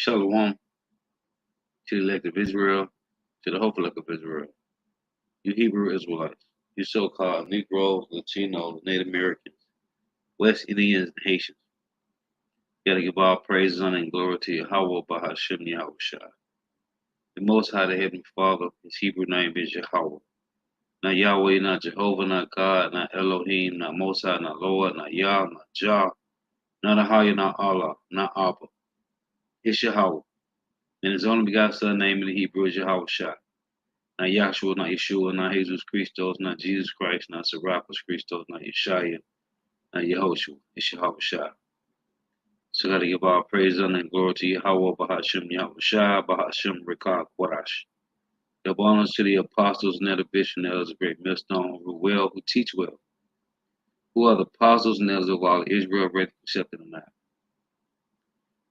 Shalom to the elect of Israel, to the hopeful elect of Israel, you Hebrew Israelites, you so-called Negroes, Latinos, Native Americans, West Indians, and Haitians. You gotta give all praise, honor, and glory to Yahweh Bahashim Yahushua. The Most High, the Heavenly Father, his Hebrew name is Yahweh. Not Yahweh, not Jehovah, not God, not Elohim, not Most High, not Lord, not Yah, not Jah, not Ahaya, not Allah, not Abba. It's Yahweh. And his only begotten Son name in the Hebrew is Yahweh Shah. Not Yahshua, not Yeshua, not Jesus Christos, not Jesus Christ, not Serapis Christos, not Yeshaya, not Yehoshua. It's Yahweh Shah. So gotta give all praise, honor, and glory to Yahweh, Bahashim Yahweh Shah, Bahashim Rekah Quarash. Give honors to the apostles and the bishops and elders of great millstone who teach well, who are the apostles and elders of all Israel, ready to accept them not.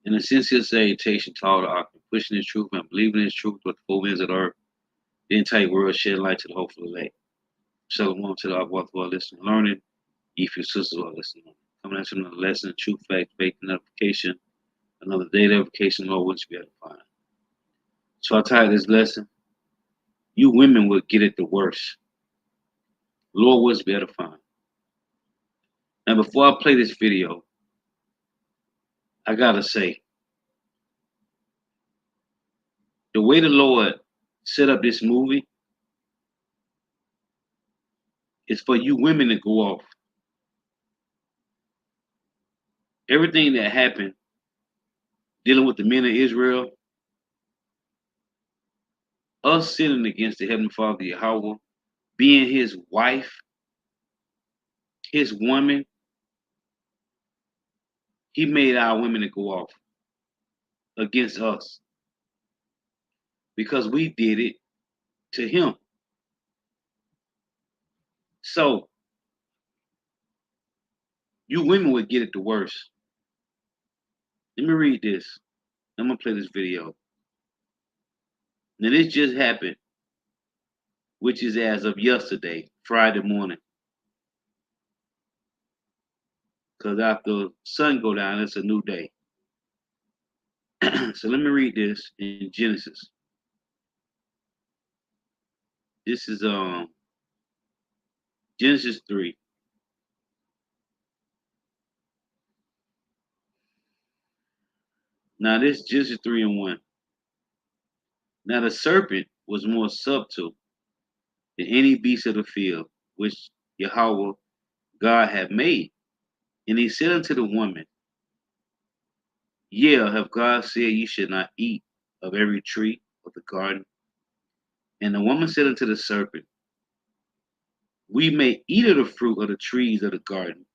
In a sincere salutation to all the Akim, pushing his truth and believing his truth with the full winds of the earth, the entire world shed light to the hopeful elect. Shalom to the Abba who are listening, learning, if your sisters who are listening. Coming at you another lesson, truth, fact, faith, and edification, another day of edification, Lord, which we edifying. So I titled this lesson, you women will get it the worst. Lord, what's be edifying. Now, before I play this video, I gotta say, the way the Lord set up this movie is for you women to go off. Everything that happened dealing with the men of Israel, us sinning against the Heavenly Father Yahweh, being his wife, his woman, he made our women to go off against us because we did it to him. So you women would get it the worst. Let me read this. I'm gonna play this video. Now this just happened, which is as of yesterday, Friday morning. Because after the sun go down, it's a new day. So let me read this in Genesis. This is Genesis 3. Now this Genesis 3 and 1. Now the serpent was more subtle than any beast of the field which Yahweh God had made. And he said unto the woman, yeah, have God said you should not eat of every tree of the garden? And the woman said unto the serpent, we may eat of the fruit of the trees of the garden,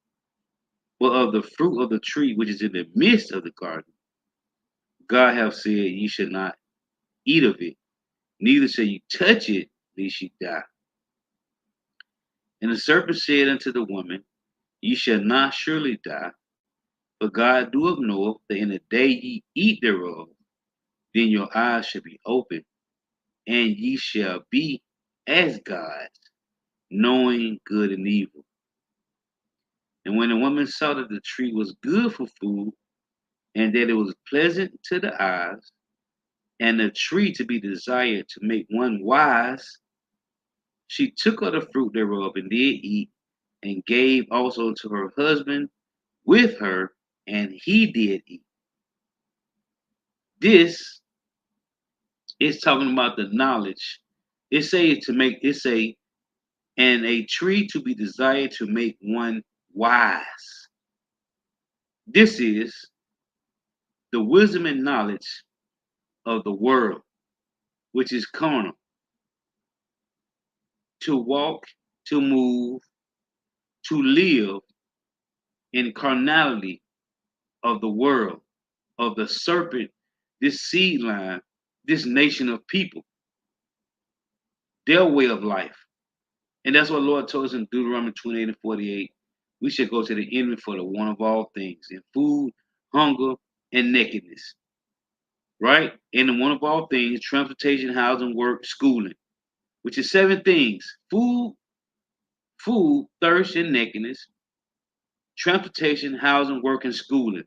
but of the fruit of the tree which is in the midst of the garden, God hath said ye should not eat of it, neither shall you touch it, lest ye die. And the serpent said unto the woman, ye shall not surely die, but God doeth know that in the day ye eat thereof, then your eyes shall be opened, and ye shall be as gods, knowing good and evil. And when the woman saw that the tree was good for food, and that it was pleasant to the eyes, and the tree to be desired to make one wise, she took of the fruit thereof and did eat, and gave also to her husband with her, and he did eat. This is talking about the knowledge. It say, and a tree to be desired to make one wise. This is the wisdom and knowledge of the world, which is carnal. To walk, to move, to live in carnality of the world, of the serpent, this seed line, this nation of people, their way of life. And that's what the Lord told us in Deuteronomy 28 and 48. We should go to the enemy for the one of all things, in food, hunger, and nakedness. Right? And the one of all things, transportation, housing, work, schooling, which is 7 things. Food, thirst, and nakedness. Transportation, housing, work, and schooling.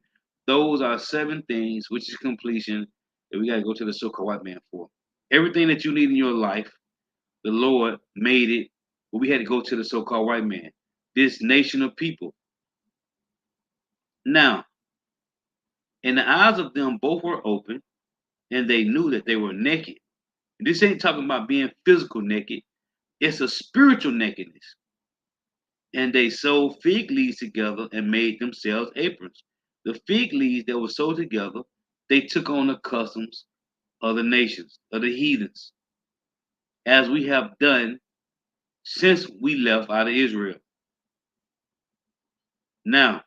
Those are 7 things, which is completion, that we got to go to the so-called white man for. Everything that you need in your life, the Lord made it, but we had to go to the so-called white man, this nation of people. Now, and the eyes of them both were open, and they knew that they were naked. This ain't talking about being physical naked, it's a spiritual nakedness. And they sewed fig leaves together and made themselves aprons. The fig leaves that were sewed together, they took on the customs of the nations, of the heathens, as we have done since we left out of Israel. Now,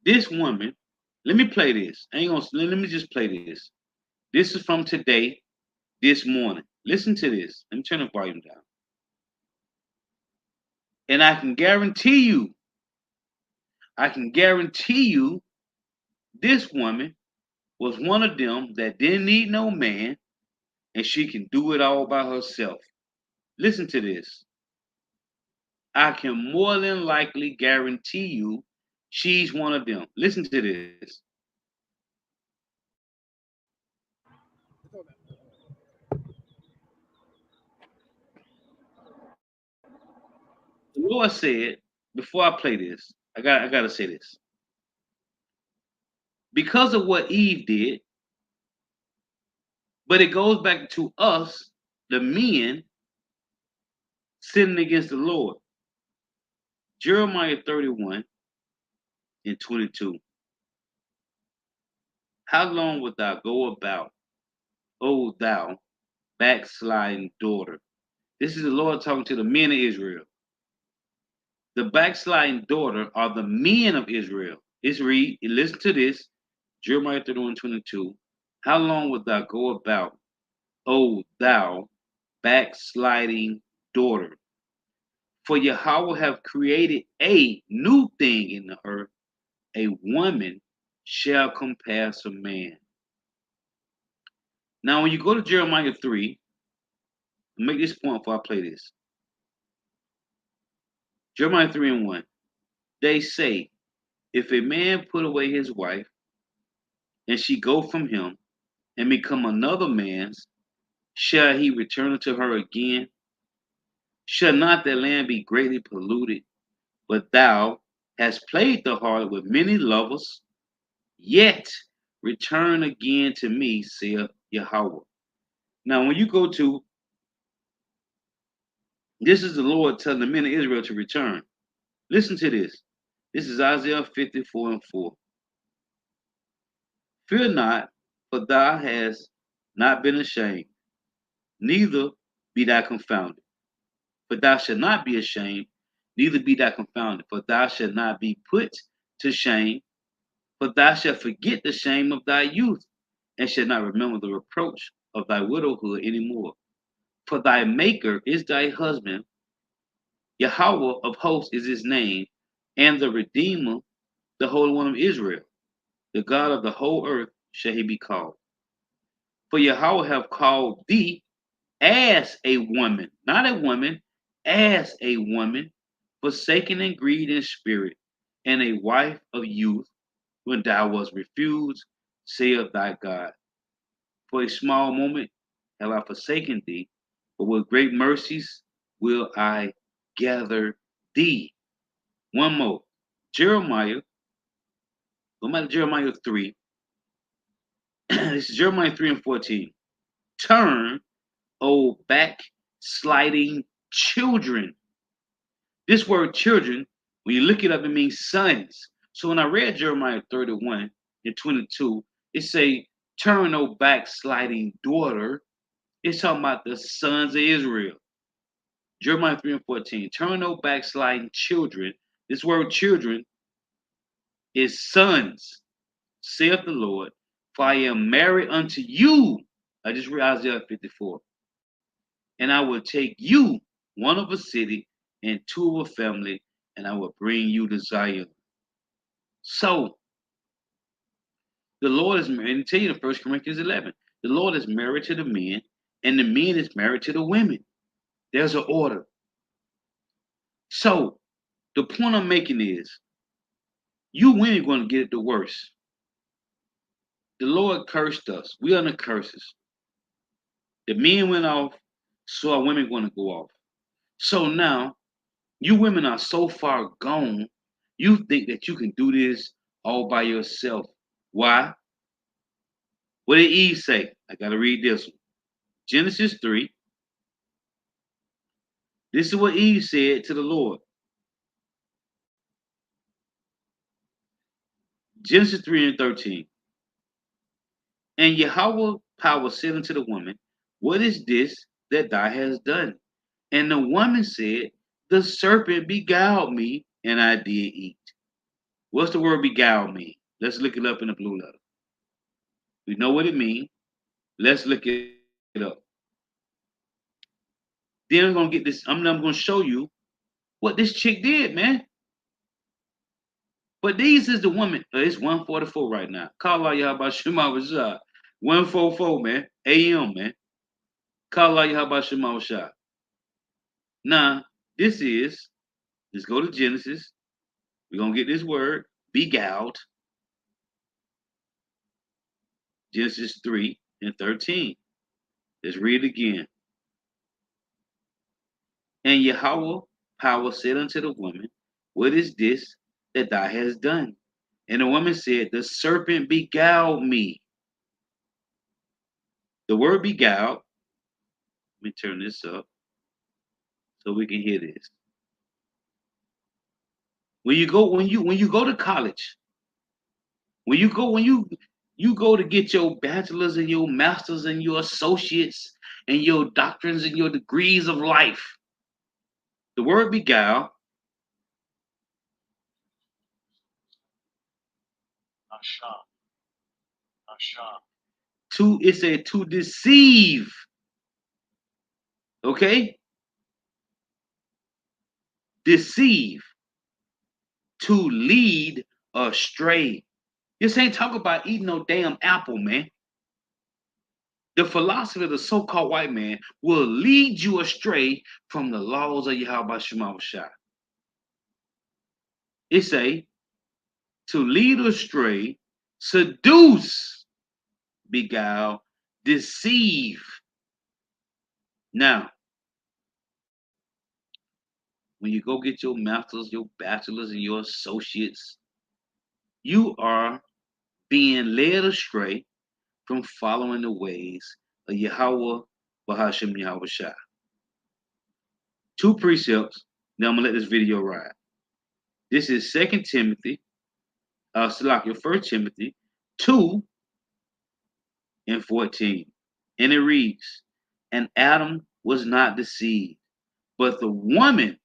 this woman, let me play this. I ain't gonna let me just play this. This is from today, this morning. Listen to this. Let me turn the volume down. And I can guarantee you, this woman was one of them that didn't need no man and she can do it all by herself. Listen to this. I can more than likely guarantee you she's one of them. Listen to this. The Lord said, before I play this, I gotta say this. Because of what Eve did, but it goes back to us, the men, sinning against the Lord. Jeremiah 31 and 22. How long wilt thou go about, O thou backsliding daughter? This is the Lord talking to the men of Israel. The backsliding daughter are the men of Israel. Let's read, listen to this. Jeremiah 31:22. How long wilt thou go about, O thou backsliding daughter? For Yahweh have created a new thing in the earth. A woman shall compass a man. Now, when you go to Jeremiah 3, make this point before I play this. Jeremiah 3 and 1. They say, if a man put away his wife, and she go from him, and become another man's, shall he return unto her again? Shall not the land be greatly polluted? But thou hast played the harlot with many lovers, yet return again to me, saith Yahweh. Now, when you go to, this is the Lord telling the men of Israel to return. Listen to this. This is Isaiah 54 and 4. Fear not, for thou hast not been ashamed, neither be thou confounded. For thou shalt not be ashamed, neither be thou confounded. For thou shalt not be put to shame, for thou shalt forget the shame of thy youth, and shalt not remember the reproach of thy widowhood any more. For thy maker is thy husband, Yahweh of hosts is his name, and the Redeemer, the Holy One of Israel. The God of the whole earth shall he be called. For Yahweh have called thee as a woman, not a woman, as a woman, forsaken and grieved in spirit, and a wife of youth, when thou wast refused, saith thy God. For a small moment have I forsaken thee, but with great mercies will I gather thee. One more. Jeremiah, go back to Jeremiah 3. This is Jeremiah 3 and 14. Turn, O backsliding children. This word children, when you look it up, it means sons. So when I read Jeremiah 31 and 22, it say, turn, O backsliding daughter. It's talking about the sons of Israel. Jeremiah 3 and 14. Turn, O backsliding children. This word children is sons, saith the Lord, for I am married unto you. I just read Isaiah 54. And I will take you, one of a city, and two of a family, and I will bring you to Zion. So, the Lord is married, and tell you in 1 Corinthians 11, the Lord is married to the men, and the men is married to the women. There's an order. So, the point I'm making is, you women are going to get it the worst. the Lord cursed us. We under curses. The men went off, so our women going to go off. So now, you women are so far gone, you think that you can do this all by yourself. Why? What did Eve say? I got to read this one. Genesis 3. This is what Eve said to the Lord. Genesis 3 and 13. And Yahweh power said unto the woman, what is this that thou hast done? And the woman said, the serpent beguiled me, and I did eat. What's the word beguiled mean? Let's look it up in the blue letter. We know what it means. Let's look it up. Then I'm gonna get this. I'm gonna show you what this chick did, man. But these is the woman. It's 1:44 right now. Call out Yahweh Shema Shah. 1:44, man. AM, man. Call out Yahweh Shema Shah. Now, this is, let's go to Genesis. We're gonna get this word, beguiled. Genesis 3 and 13. Let's read it again. And Yahweh power said unto the woman, what is this that thou hast done? And the woman said, the serpent beguiled me. The word beguiled, let me turn this up so we can hear this. When you go to college, when you go to get your bachelor's and your master's and your associates and your doctrines and your degrees of life, the word beguile, it said to deceive. Okay? Deceive. To lead astray. This ain't talk about eating no damn apple, man. The philosophy of the so-called white man will lead you astray from the laws of Yahweh Shema Shah. It say to lead astray, seduce, beguile, deceive. Now, when you go get your masters, your bachelors, and your associates, you are being led astray from following the ways of Yahweh Bahashem Yahweh Shah. 2 precepts. Now I'm gonna let this video ride. This is 2 Timothy, Salakia, 1 Timothy 2 and 14. And it reads, and Adam was not deceived, but the woman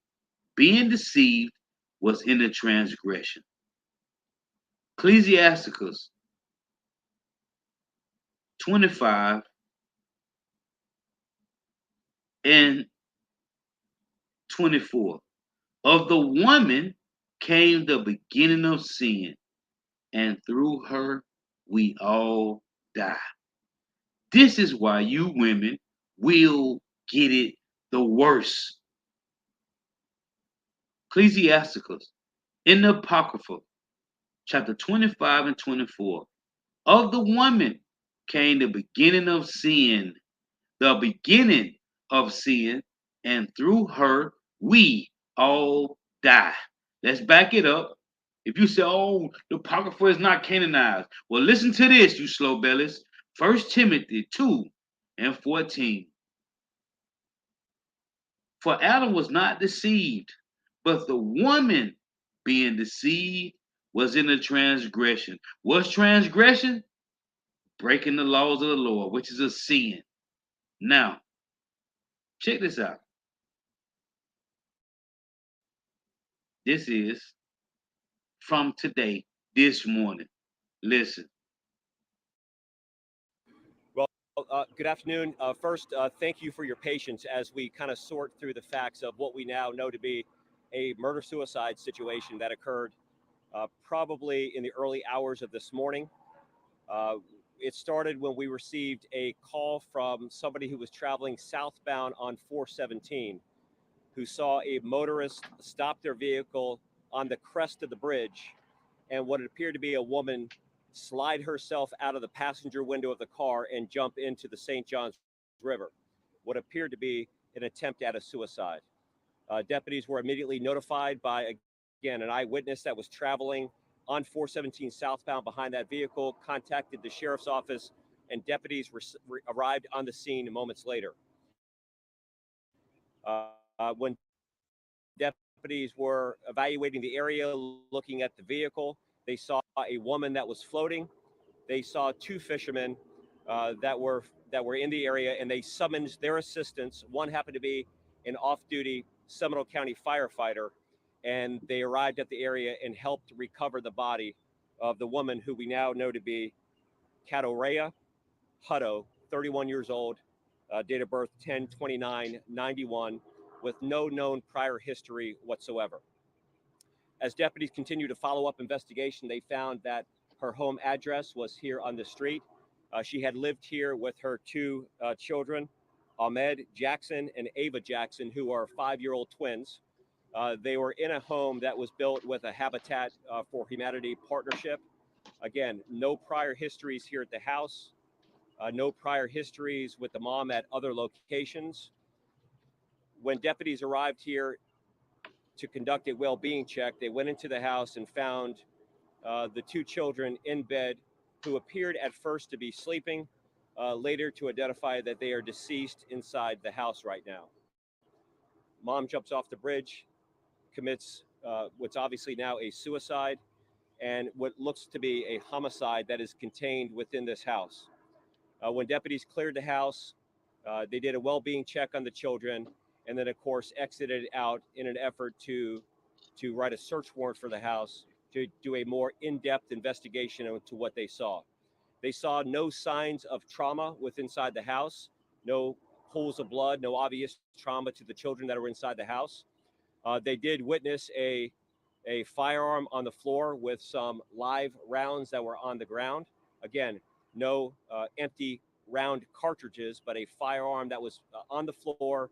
being deceived was in the transgression. Ecclesiasticus 25 and 24. Of the woman came the beginning of sin, and through her we all die. This is why you women will get it the worst. Ecclesiasticus in the Apocrypha, chapter 25 and 24. Of the woman came the beginning of sin, and through her we all die. Let's back it up. If you say, oh, the Apocrypha is not canonized, well, listen to this, you slow bellies. 1 Timothy 2 and 14. For Adam was not deceived, but the woman being deceived was in the transgression. What's transgression? Breaking the laws of the Lord, which is a sin. Now, check this out. This is from today, this morning. Listen. Well, good afternoon. First, thank you for your patience as we kind of sort through the facts of what we now know to be a murder-suicide situation that occurred probably in the early hours of this morning. It started when we received a call from somebody who was traveling southbound on 417, who saw a motorist stop their vehicle on the crest of the bridge, and what appeared to be a woman slide herself out of the passenger window of the car and jump into the St. Johns River. What appeared to be an attempt at a suicide. Deputies were immediately notified by, again, an eyewitness that was traveling on 417 southbound behind that vehicle, contacted the sheriff's office, and deputies arrived on the scene moments later. When deputies were evaluating the area, looking at the vehicle, they saw a woman that was floating. They saw two fishermen that were in the area, and they summoned their assistance. One happened to be an off-duty Seminole County firefighter, and they arrived at the area and helped recover the body of the woman who we now know to be Katorea Hutto, 31 years old, date of birth 10/29/91, with no known prior history whatsoever. As deputies continue to follow up investigation, they found that her home address was here on the street. She had lived here with her two children, Ahmed Jackson and Ava Jackson, who are 5-year-old twins. They were in a home that was built with a Habitat for Humanity partnership. Again, no prior histories here at the house, no prior histories with the mom at other locations. When deputies arrived here to conduct a well-being check, they went into the house and found the two children in bed who appeared at first to be sleeping, later to identify that they are deceased inside the house right now. Mom jumps off the bridge, commits what's obviously now a suicide and what looks to be a homicide that is contained within this house. When deputies cleared the house, they did a well-being check on the children, and then, of course, exited out in an effort to write a search warrant for the house to do a more in-depth investigation into what they saw. They saw no signs of trauma inside the house, no pools of blood, no obvious trauma to the children that were inside the house. They did witness a firearm on the floor with some live rounds that were on the ground. Again, no empty round cartridges, but a firearm that was on the floor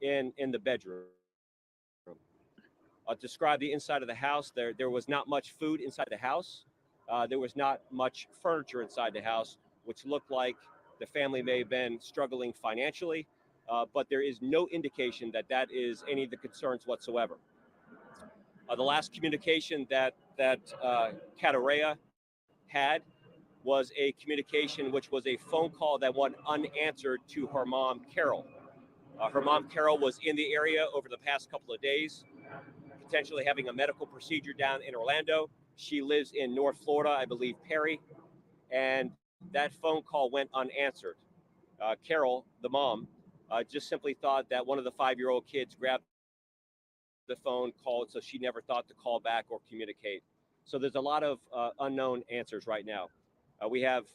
in the bedroom. Describe the inside of the house. There was not much food inside the house. There was not much furniture inside the house, which looked like the family may have been struggling financially, but there is no indication that that is any of the concerns whatsoever. The last communication that Katorea had was a communication which was a phone call that went unanswered to her mom, Carol. Her mom, Carol, was in the area over the past couple of days, potentially having a medical procedure down in Orlando. She lives in North Florida, I believe Perry, and that phone call went unanswered. Carol, the mom, just simply thought that one of the 5-year-old kids grabbed the phone, called, so she never thought to call back or communicate. So there's a lot of unknown answers right now. We have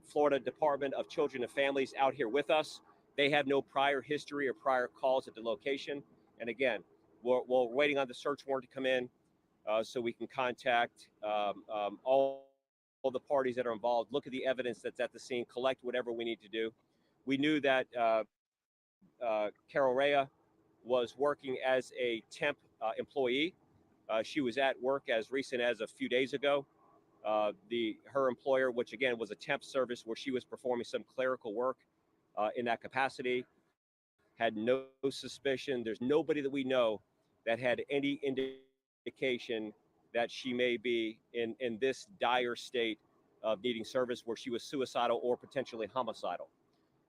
Florida Department of Children and Families out here with us. They have no prior history or prior calls at the location. And again, we're waiting on the search warrant to come in so we can contact all the parties that are involved, look at the evidence that's at the scene, collect whatever we need to do. We knew that Carol Rea was working as a temp employee. She was at work as recent as a few days ago. Her employer, which again was a temp service where she was performing some clerical work in that capacity, had no suspicion. There's nobody that we know that had any indication that she may be in this dire state of needing service where she was suicidal or potentially homicidal.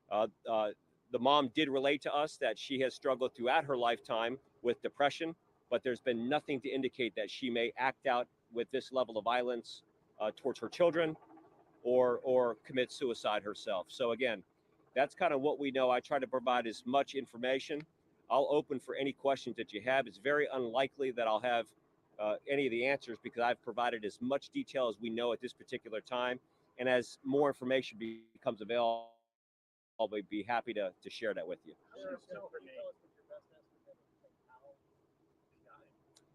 The mom did relate to us that she has struggled throughout her lifetime with depression, but there's been nothing to indicate that she may act out with this level of violence towards her children or commit suicide herself. So again, that's kind of what we know. I try to provide as much information. I'll open for any questions that you have. It's very unlikely that I'll have any of the answers because I've provided as much detail as we know at this particular time. And as more information becomes available, I'll be happy to share that with you.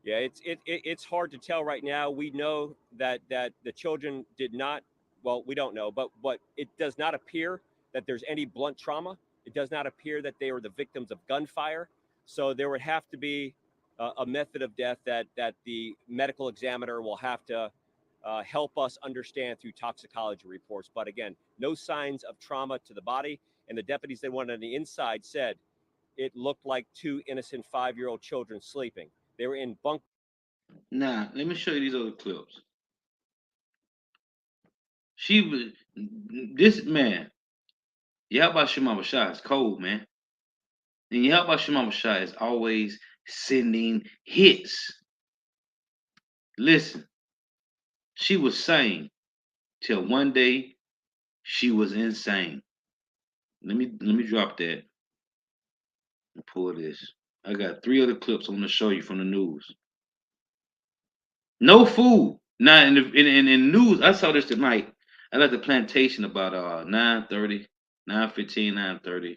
Yeah, it's hard to tell right now. We know that the children did not, well, we don't know, but it does not appear that there's any blunt trauma. It does not appear that they were the victims of gunfire. So there would have to be a method of death that the medical examiner will have to help us understand through toxicology reports. But again, no signs of trauma to the body. And the deputies that went on the inside said it looked like two innocent 5-year-old children sleeping. They were in bunk. Now, let me show you these other clips. She was this man, Yahba Shema Shah is cold, man. And Yahba Shema Shah is always sending hits. Listen, she was sane till one day she was insane. Let me drop that and pull this. I got 3 other clips I want to show you from the news. No food. Now in news, I saw this tonight. I left the plantation about 9:30, 9:15, 9:30.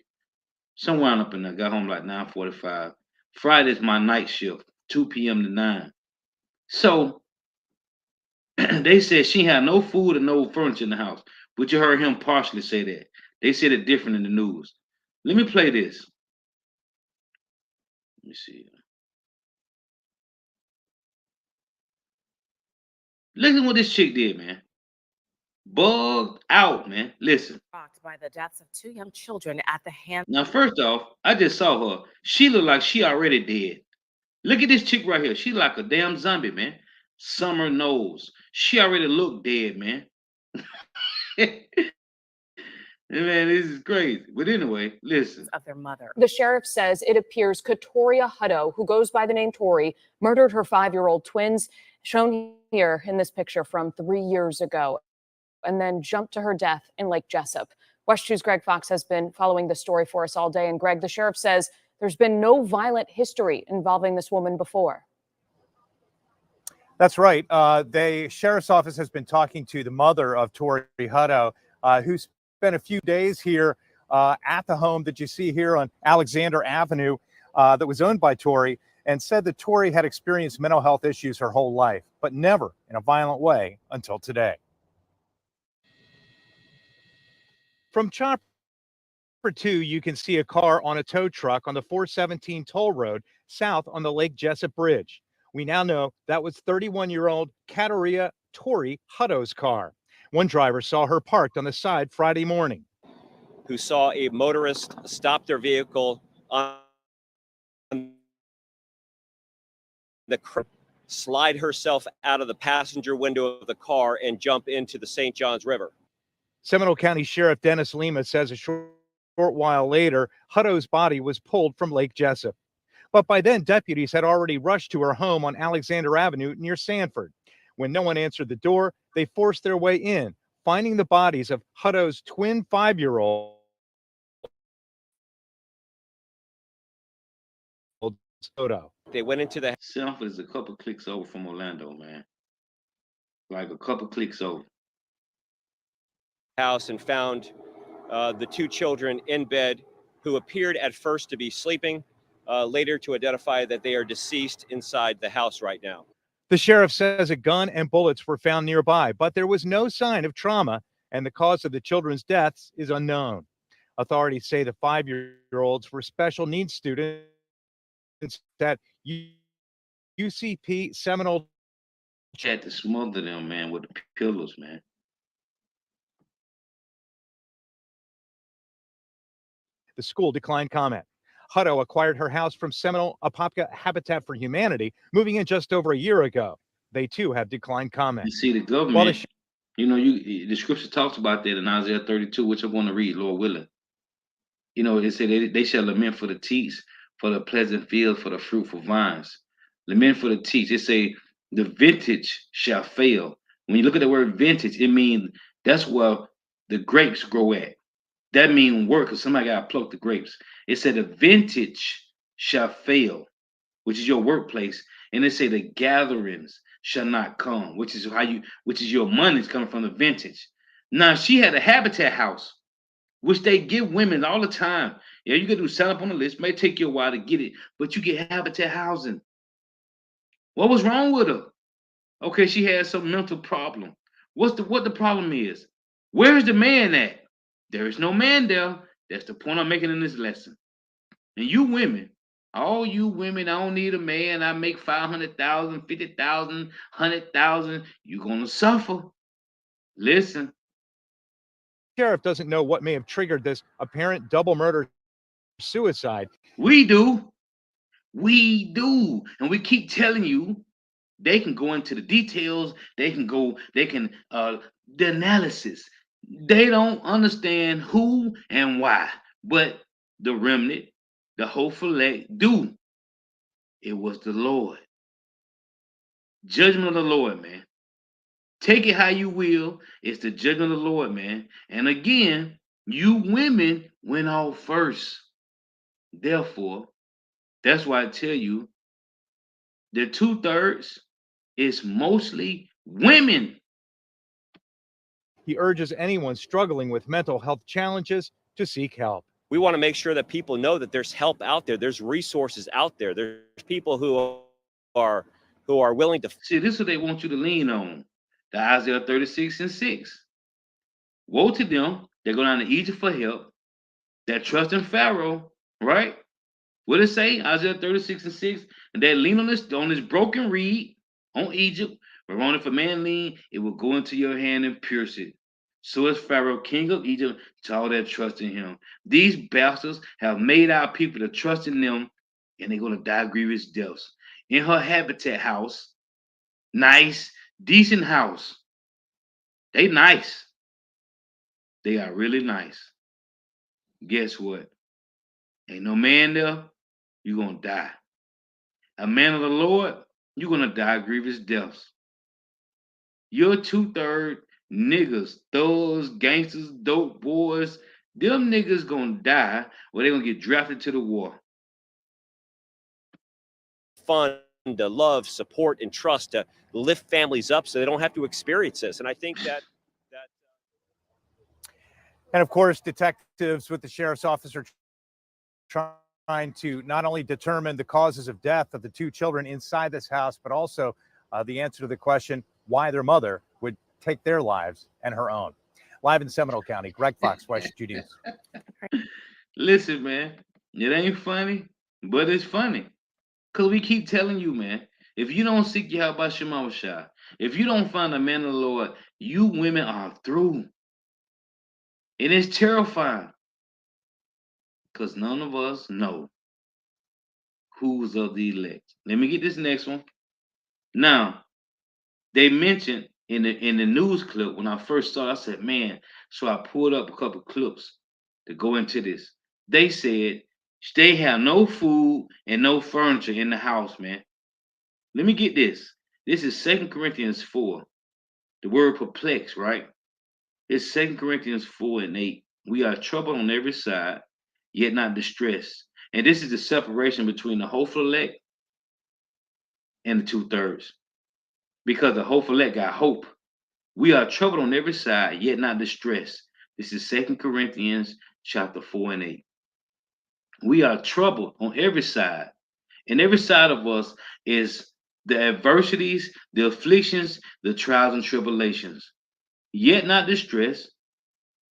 Somewhere up in there. Got home like 9:45. Friday's my night shift, 2 p.m. to 9. So they said she had no food and no furniture in the house. But you heard him partially say that. They said it different in the news. Let me play this. Let me see. Listen what this chick did, man. Bugged out, man. Listen. Shocked by the deaths of 2 young children at the hands. Now, first off, I just saw her. She looked like she already dead. Look at this chick right here. She like a damn zombie, man. Summer nose. She already looked dead, man. Man, this is crazy. But anyway, listen. Of their mother. The sheriff says it appears Katoria Hutto, who goes by the name Tori, murdered her 5-year-old twins, shown here in this picture from 3 years ago, and then jumped to her death in Lake Jessup. West 2's Greg Fox has been following the story for us all day. And Greg, the sheriff says there's been no violent history involving this woman before. That's right. The sheriff's office has been talking to the mother of Tori Hutto, who spent a few days here at the home that you see here on Alexander Avenue that was owned by Tori, and said that Tori had experienced mental health issues her whole life, but never in a violent way until today. From Chopper 2, you can see a car on a tow truck on the 417 toll road south on the Lake Jessup Bridge. We now know that was 31-year-old Katoria Tori Hutto's car. One driver saw her parked on the side Friday morning. Who saw a motorist stop their vehicle on the curb, slide herself out of the passenger window of the car and jump into the St. Johns River. Seminole County Sheriff Dennis Lima says a short while later, Hutto's body was pulled from Lake Jessup. But by then, deputies had already rushed to her home on Alexander Avenue near Sanford. When no one answered the door, they forced their way in, finding the bodies of Hutto's twin 5-year-old Soto. They went into the Sanford is a couple clicks over from Orlando, man. Like a couple clicks over. House and found the 2 children in bed who appeared at first to be sleeping, later to identify that they are deceased inside the house right now. The sheriff says a gun and bullets were found nearby, but there was no sign of trauma, and the cause of the children's deaths is unknown. Authorities say the 5-year-olds were special needs students at UCP Seminole. Had to smother them, man, with the pillows, man. The school declined comment. Hutto acquired her house from Seminole Apopka Habitat for Humanity, moving in just over a year ago. They too have declined comment. You see, the government, the scripture talks about that in Isaiah 32, which I'm going to read, Lord willing. You know, it said they shall lament for the teats, for the pleasant fields, for the fruitful vines. Lament for the teats. It say the vintage shall fail. When you look at the word vintage, it means that's where the grapes grow at. That means work, because somebody got to pluck the grapes. It said the vintage shall fail, which is your workplace. And it say the gatherings shall not come, which is your money's coming from the vintage. Now, she had a Habitat house, which they give women all the time. Yeah, you can do sign up on the list. It may take you a while to get it, but you get Habitat housing. What was wrong with her? Okay, she had some mental problem. What the problem is? Where's the man at? There is no man there. That's the point I'm making in this lesson. And you women, All you women, I don't need a man. I make 500,000, 50,000, 100,000. You're gonna suffer. Listen, Sheriff doesn't know what may have triggered this apparent double murder suicide. we do. We do. And we keep telling you they can go into the details, the analysis. They don't understand who and why. But the remnant, the hopeful elect do. It was the Lord. Judgment of the Lord, man. Take it how you will. It's the judgment of the Lord, man. And again, you women went off first. Therefore, that's why I tell you the 2/3 is mostly women. He urges anyone struggling with mental health challenges to seek help. We want to make sure that people know that there's help out there. There's resources out there. There's people who are willing to. See, this is what they want you to lean on. The Isaiah 36:6. Woe to them that go down to Egypt for help, that trust in Pharaoh, right? What did it say? Isaiah 36:6. And that lean on this broken reed on Egypt, whereon if a man lean, it will go into your hand and pierce it. So is Pharaoh, king of Egypt, to all that trust in him. These bastards have made our people to trust in them, and they're going to die grievous deaths. In her habitat house, nice, decent house. They nice. They are really nice. Guess what? Ain't no man there, you're going to die. A man of the Lord, you're going to die grievous deaths. You're 2/3 niggas, thugs, gangsters, dope boys. Them niggas going to die or they going to get drafted to the war. Fund, to love, support, and trust to lift families up so they don't have to experience this. And I think that. And of course, detectives with the sheriff's office are trying to not only determine the causes of death of the two children inside this house, but also the answer to the question why their mother would take their lives and her own. Live in Seminole County, Greg Fox, West News. Listen, man, it ain't funny, but it's funny. Because we keep telling you, man, if you don't seek Yahweh Shemawashah, if you don't find a man of the Lord, you women are through. It is terrifying. Because none of us know who's of the elect. Let me get this next one. Now, they mentioned in the news clip when I first saw it, I said, man, so I pulled up a couple clips to go into this. They said they have no food and no furniture in the house, man. Let me get this. This is 2 Corinthians 4. The word perplexed, right? It's 2 Corinthians 4:8. We are troubled on every side, yet not distressed. And this is the separation between the hopeful elect and the 2/3. Because the hopeful elect got hope. We are troubled on every side, yet not distressed. This is 2 Corinthians chapter 4:8. We are troubled on every side. And every side of us is the adversities, the afflictions, the trials and tribulations. Yet not distressed.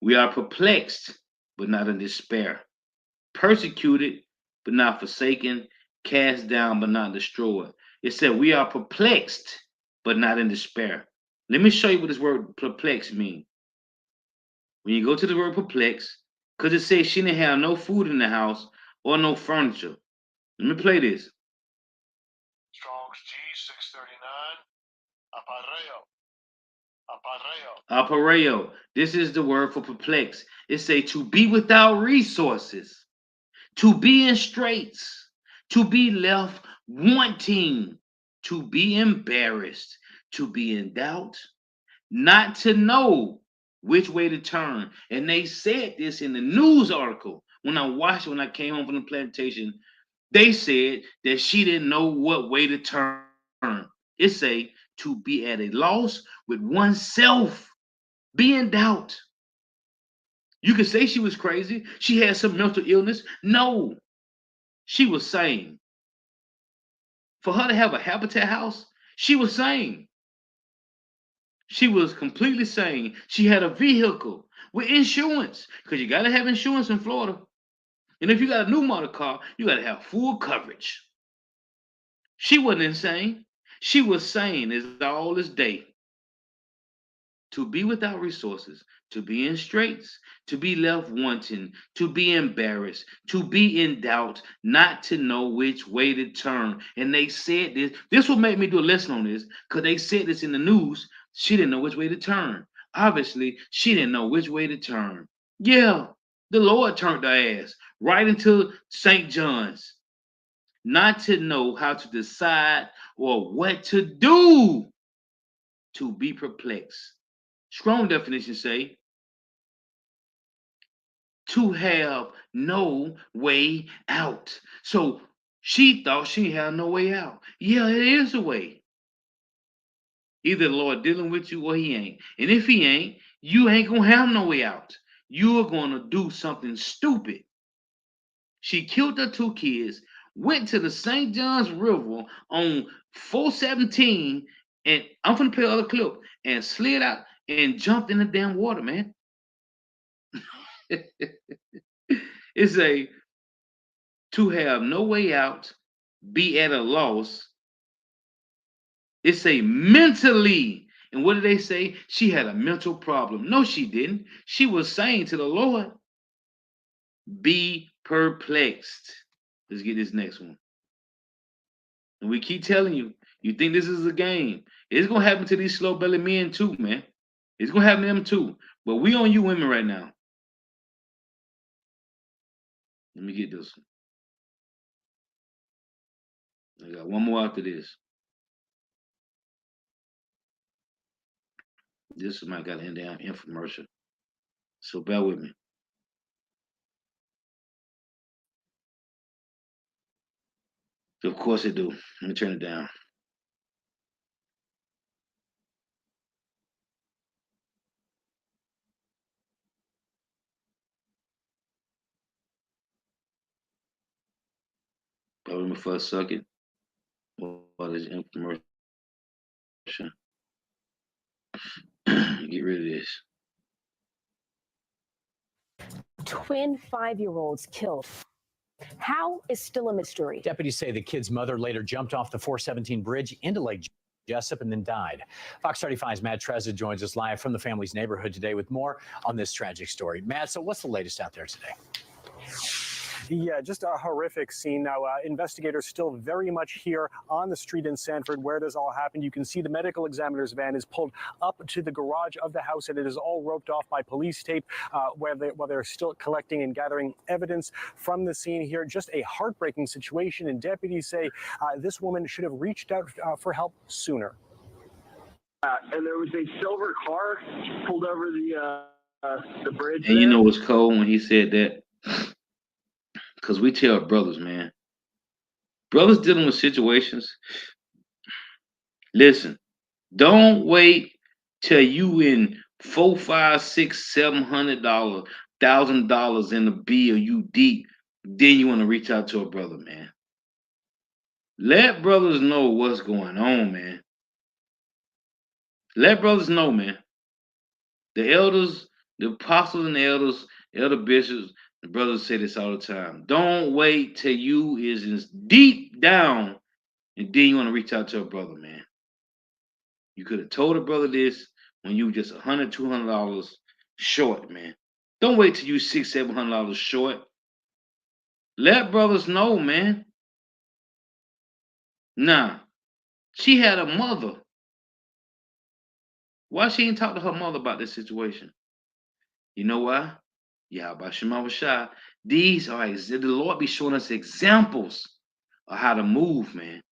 We are perplexed, but not in despair. Persecuted, but not forsaken. Cast down, but not destroyed. It said we are perplexed, but not in despair. Let me show you what this word perplexed means. When you go to the word perplexed, because it says she didn't have no food in the house or no furniture. Let me play this. Strong's G639, apareo. Apareo. This is the word for perplexed. It say to be without resources, to be in straits, to be left wanting, to be embarrassed, to be in doubt, not to know which way to turn. And they said this in the news article when I watched it when I came home from the plantation. They said that she didn't know what way to turn. It say to be at a loss with oneself, be in doubt. You could say she was crazy. She had some mental illness. No, she was sane. For her to have a habitat house, she was sane. She was completely sane. She had a vehicle with insurance because you got to have insurance in Florida. And if you got a new model car, you got to have full coverage. She wasn't insane. She was sane as all as day. To be without resources, to be in straits, to be left wanting, to be embarrassed, to be in doubt, not to know which way to turn. And they said this. This will make me do a lesson on this because they said this in the news. She didn't know which way to turn. Obviously, she didn't know which way to turn. Yeah, the Lord turned her ass right into St. John's, not to know how to decide or what to do, to be perplexed. Strong definition say to have no way out. So she thought she had no way out. Yeah, it is a way. Either the Lord dealing with you or he ain't. And if he ain't, you ain't gonna have no way out. You are gonna do something stupid. She killed her 2 kids, went to the St. John's River on 417, and I'm gonna play the other clip, and slid out and jumped in the damn water, man. It's a to have no way out, be at a loss. It's a mentally. And what did they say? She had a mental problem. No, she didn't. She was saying to the Lord, be perplexed. Let's get this next one. And we keep telling you, you think this is a game. It's going to happen to these slow-bellied men too, man. It's going to happen to them too. But we on you women right now. Let me get this one. I got one more after this. This might got an damn infomercial. So bear with me. Of course it do. Let me turn it down. Bear with me for a second. What is infomercial? Get rid of this. Twin 5-year-olds killed. How is still a mystery. Deputies say the kid's mother later jumped off the 417 bridge into Lake Jessup and then died. Fox 35's Matt Trezza joins us live from the family's neighborhood today with more on this tragic story. Matt, so what's the latest out there today? Yeah, just a horrific scene. Now, investigators still very much here on the street in Sanford where this all happened. You can see the medical examiner's van is pulled up to the garage of the house, and it is all roped off by police tape while they're still collecting and gathering evidence from the scene here. Just a heartbreaking situation, and deputies say this woman should have reached out for help sooner. And there was a silver car pulled over the bridge. And you know what's cold when he said that? Because we tell brothers, man. Brothers dealing with situations. Listen, don't wait till you in $400, $500, $600, $700, $1,000 in the bill, you deep. Then you want to reach out to a brother, man. Let brothers know what's going on, man. Let brothers know, man. The elders, the apostles and the elders, elder bishops, the brothers say this all the time. Don't wait till you is deep down and then you want to reach out to a brother, man. You could have told a brother this when you were just $100, $200 short, man. Don't wait till you $600, $700 short. Let brothers know, man. Nah, she had a mother. Why she ain't talk to her mother about this situation? You know why? Yeah, by Shema Shah. These are the Lord be showing us examples of how to move, man.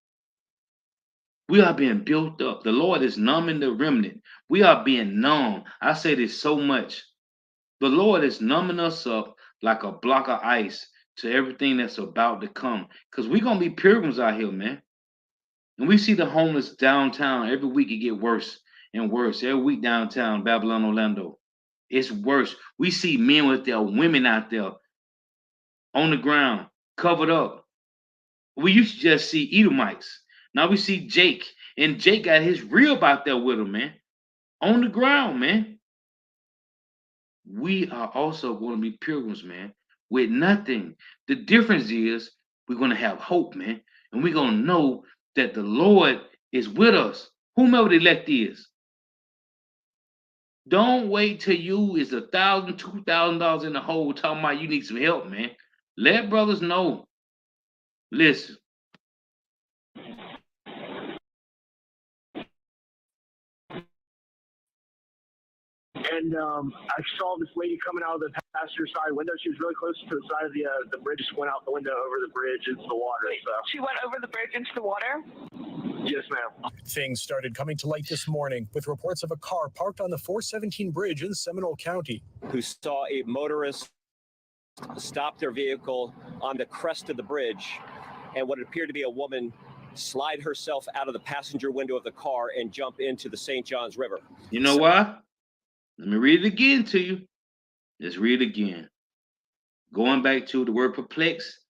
We are being built up. The Lord is numbing the remnant. We are being numb. I say this so much. The Lord is numbing us up like a block of ice to everything that's about to come. Because we're going to be pilgrims out here, man. And we see the homeless downtown. Every week it get worse and worse. Every week downtown, Babylon, Orlando. It's worse. We see men with their women out there on the ground, covered up. We used to just see Edomites. Now we see Jake. And Jake got his rib out there with him, man. On the ground, man. We are also going to be pilgrims, man. with nothing. The difference is we're going to have hope, man. And we're going to know that the Lord is with us, whomever the elect is. Don't wait till you is $1,000, $2,000 in the hole talking about you need some help, man. Let brothers know. Listen. And I saw this lady coming out of the passenger side window. She was really close to the side of the bridge. Just went out the window over the bridge into the water. So she went over the bridge into the water? Yes, ma'am. Things started coming to light this morning with reports of a car parked on the 417 bridge in Seminole County. Who saw a motorist stop their vehicle on the crest of the bridge, and what appeared to be a woman slide herself out of the passenger window of the car and jump into the St. Johns River. You know why? Let me read it again to you. Let's read it again. Going back to the word perplex,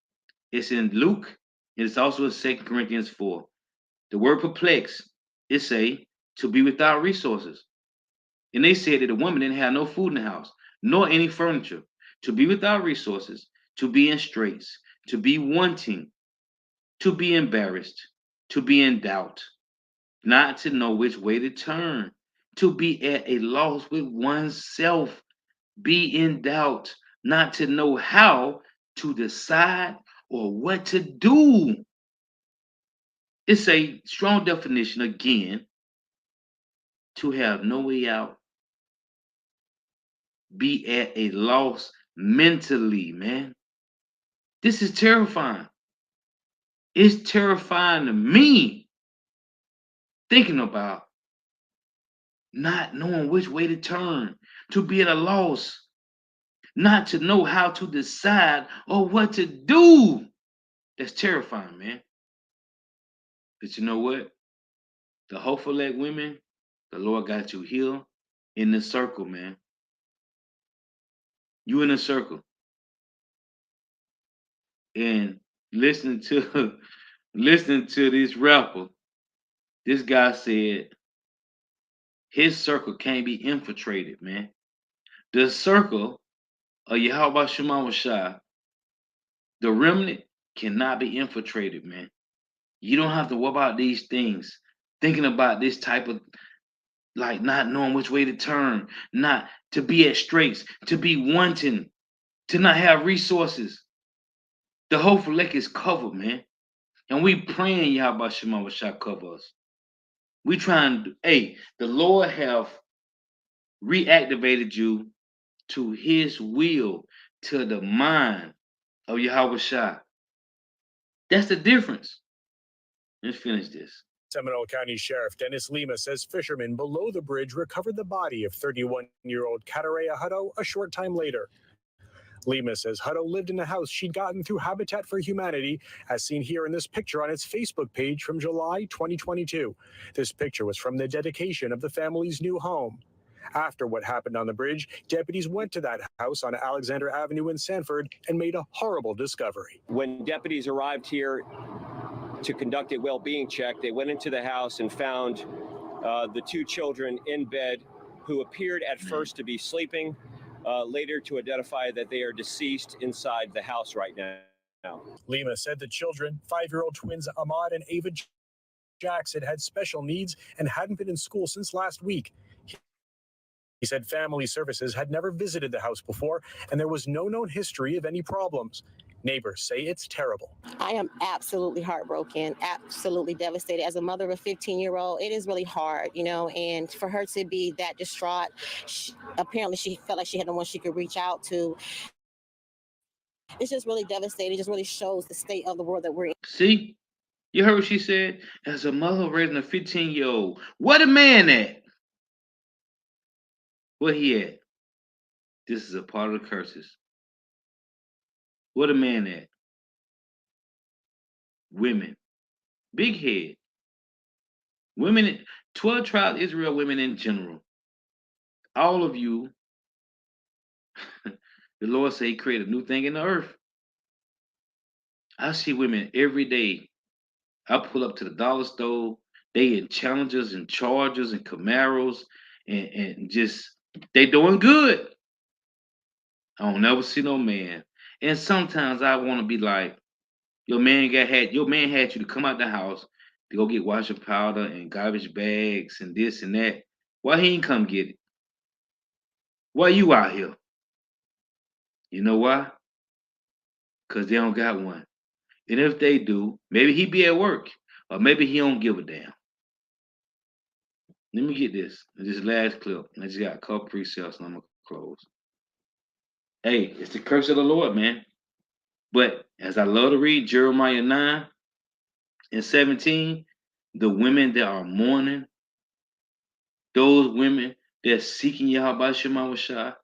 it's in Luke, and it's also in 2 Corinthians 4. The word perplex, it say to be without resources. And they said that the woman didn't have no food in the house, nor any furniture. To be without resources, to be in straits, to be wanting, to be embarrassed, to be in doubt, not to know which way to turn, to be at a loss with oneself, be in doubt, not to know how to decide or what to do. It's a strong definition again, to have no way out, be at a loss mentally, man. This is terrifying. It's terrifying to me thinking about not knowing which way to turn, to be at a loss, not to know how to decide or what to do. That's terrifying, man. But you know what? The hopeful elect women, the Lord got you here in the circle, man. You in a circle. And listening to this rapper, this guy said his circle can't be infiltrated, man. The circle of Yahweh Shema Shai, the remnant, cannot be infiltrated, man. You don't have to worry about these things, thinking about this type of, like, not knowing which way to turn, not to be at straits, to be wanting, to not have resources. The whole elect is covered, man. And we praying Yahweh Shema Shai cover us. We trying, hey, the Lord have reactivated you to his will, to the mind of Yahweh Shai. That's the difference. Let's finish this. Seminole County Sheriff Dennis Lima says fishermen below the bridge recovered the body of 31-year-old Katarea Hutto a short time later. Lima says Hutto lived in a house she'd gotten through Habitat for Humanity, as seen here in this picture on its Facebook page from July 2022. This picture was from the dedication of the family's new home. After what happened on the bridge, deputies went to that house on Alexander Avenue in Sanford and made a horrible discovery. When deputies arrived here to conduct a well-being check, they went into the house and found the two children in bed who appeared at first to be sleeping, later to identify that they are deceased inside the house right now. Lima said the children, 5-year-old twins Ahmad and Ava Jackson, had special needs and hadn't been in school since last week. He said family services had never visited the house before, and there was no known history of any problems. Neighbors say it's terrible. I am absolutely heartbroken, absolutely devastated. As a mother of a 15-year-old, it is really hard, and for her to be that distraught, apparently she felt like she had no one she could reach out to. It's just really devastating. It just really shows the state of the world that we're in. See? You heard what she said? As a mother raising a 15-year-old, what a man at? Where he at? This is a part of the curses. What a man at? Women. Big head. Women, 12 tribes Israel women in general. All of you, the Lord said he created a new thing in the earth. I see women every day. I pull up to the dollar store. They in Challengers and Chargers and Camaros and just, they doing good. I don't never see no man. And sometimes I want to be like, your man had you to come out the house to go get washing powder and garbage bags and this and that. Why he ain't come get it? Why you out here? You know why? Because they don't got one. And if they do, maybe he be at work. Or maybe he don't give a damn. Let me get this last clip. I just got a couple precepts and I'm gonna close. Hey, it's the curse of the Lord, man. But as I love to read Jeremiah 9 and 17, the women that are mourning, those women that are seeking Yahweh Shema Shah,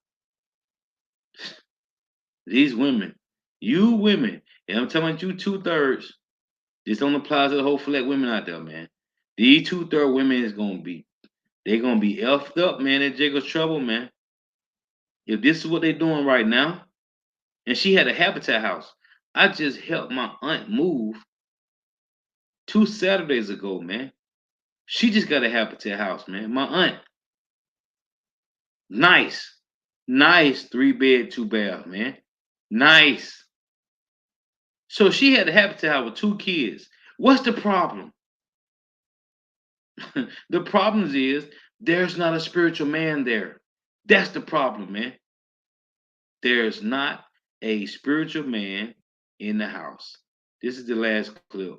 these women, you women, and I'm telling you 2/3, this don't apply to the whole select women out there, man. These 2/3 women is gonna be, they're gonna be effed up, man, in Jacob's trouble, man. If this is what they're doing right now, and she had a Habitat house. I just helped my aunt move 2 Saturdays ago, man. She just got a Habitat house, man. My aunt. Nice 3-bed, 2-bath, man. Nice. So she had a Habitat house with 2 kids. What's the problem? The problem is there's not a spiritual man there. That's the problem, man. There's not a spiritual man in the house. This is the last clip.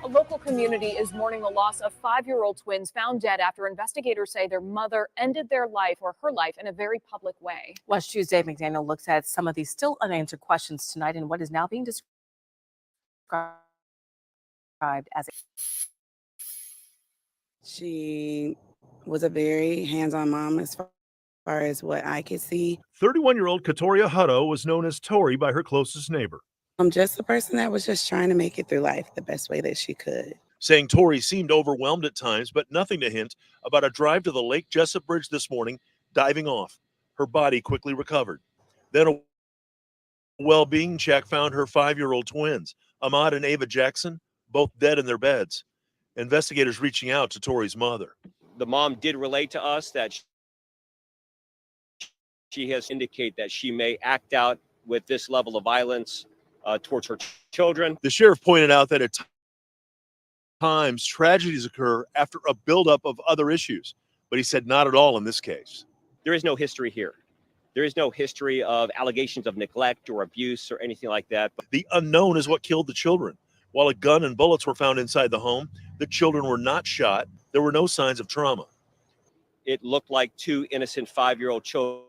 A local community is mourning the loss of 5-year-old twins found dead after investigators say their mother ended their life or her life in a very public way. Watch Tuesday, McDaniel looks at some of these still unanswered questions tonight in what is now being described as a... She was a very hands-on mom as far as what I could see. 31-year-old Katoria Hutto was known as Tori by her closest neighbor. I'm just a person that was just trying to make it through life the best way that she could. Saying Tori seemed overwhelmed at times, but nothing to hint about a drive to the Lake Jessup Bridge this morning, diving off. Her body quickly recovered. Then a well-being check found her 5-year-old twins, Ahmad and Ava Jackson, both dead in their beds. Investigators reaching out to Tori's mother. The mom did relate to us that she has indicated that she may act out with this level of violence towards her children. The sheriff pointed out that at times tragedies occur after a buildup of other issues, but he said not at all in this case. There is no history here. There is no history of allegations of neglect or abuse or anything like that. The unknown is what killed the children. While a gun and bullets were found inside the home, the children were not shot. There were no signs of trauma. It looked like 2 innocent 5-year-old children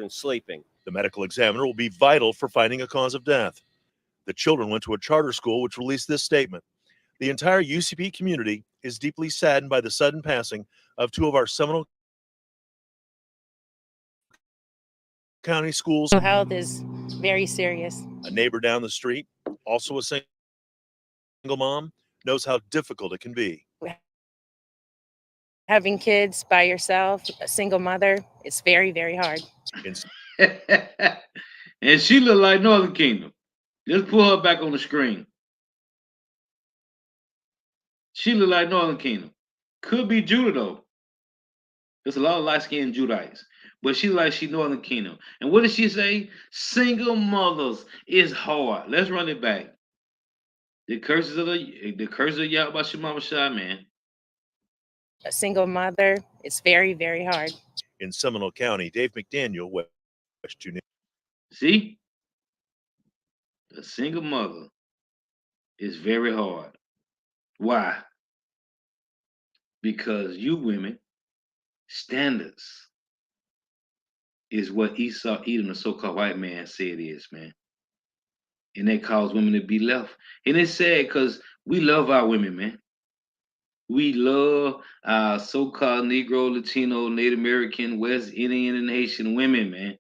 sleeping. The medical examiner will be vital for finding a cause of death. The children went to a charter school which released this statement. The entire UCP community is deeply saddened by the sudden passing of 2 of our Seminole County schools. Mental health is very serious. A neighbor down the street, also a single mom, knows how difficult it can be. Having kids by yourself, a single mother, it's very, very hard. And she look like Northern Kingdom. Just pull her back on the screen. She look like Northern Kingdom. Could be Judah though. There's a lot of light-skinned Judites. But she like she Northern Kingdom. And what did she say? Single mothers is hard. Let's run it back. The curse of Yahweh Shema Shah, man. A single mother, it's very, very hard. In Seminole County, Dave McDaniel, West 2 News. See? A single mother is very hard. Why? Because you women, standards is what Esau, Edom, the so-called white man, said it is, man. And that caused women to be left. And it's sad because we love our women, man. We love our so-called Negro, Latino, Native American, West Indian, and Haitian women, man.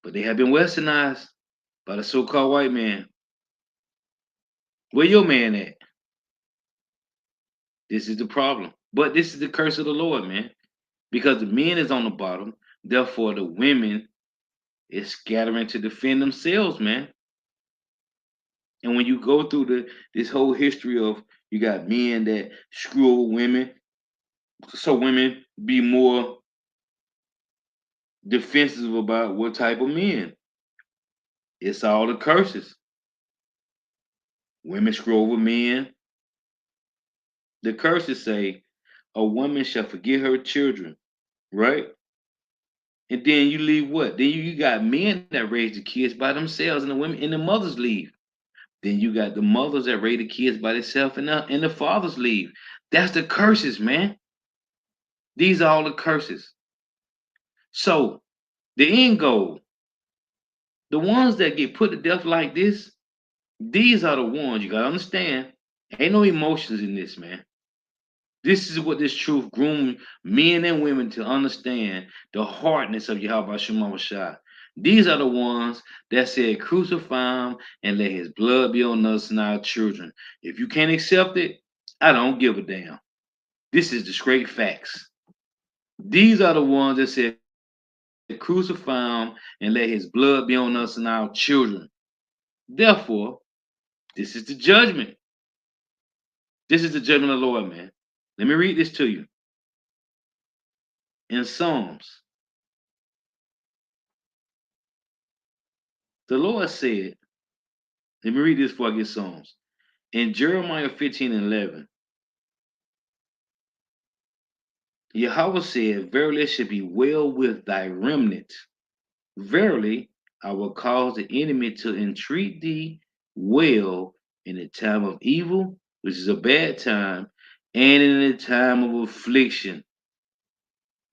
But they have been westernized by the so-called white man. Where your man at? This is the problem. But this is the curse of the Lord, man. Because the men is on the bottom, therefore the women is scattering to defend themselves, man. And when you go through this whole history of You got men that screw over women, so women be more defensive about what type of men. It's all the curses. Women screw over men. The curses say, a woman shall forget her children, right? And then you leave what? Then you got men that raise the kids by themselves, and the women and the mothers leave. Then you got the mothers that raise the kids by themselves, and the fathers leave. That's the curses, man. These are all the curses. So the end goal, the ones that get put to death like this, these are the ones you gotta understand. Ain't no emotions in this, man. This is what this truth groomed men and women to understand the hardness of Yahweh Shema Shai. These are the ones that said, crucify him and let his blood be on us and our children. If you can't accept it, I don't give a damn. This is the straight facts. These are the ones that said, crucify him and let his blood be on us and our children. Therefore, this is the judgment. This is the judgment of the Lord, man. Let me read this to you. In Psalms, the Lord said, let me read this before I get Psalms. In Jeremiah 15:11, Yahweh said, verily it shall be well with thy remnant. Verily, I will cause the enemy to entreat thee well in the time of evil, which is a bad time, and in the time of affliction.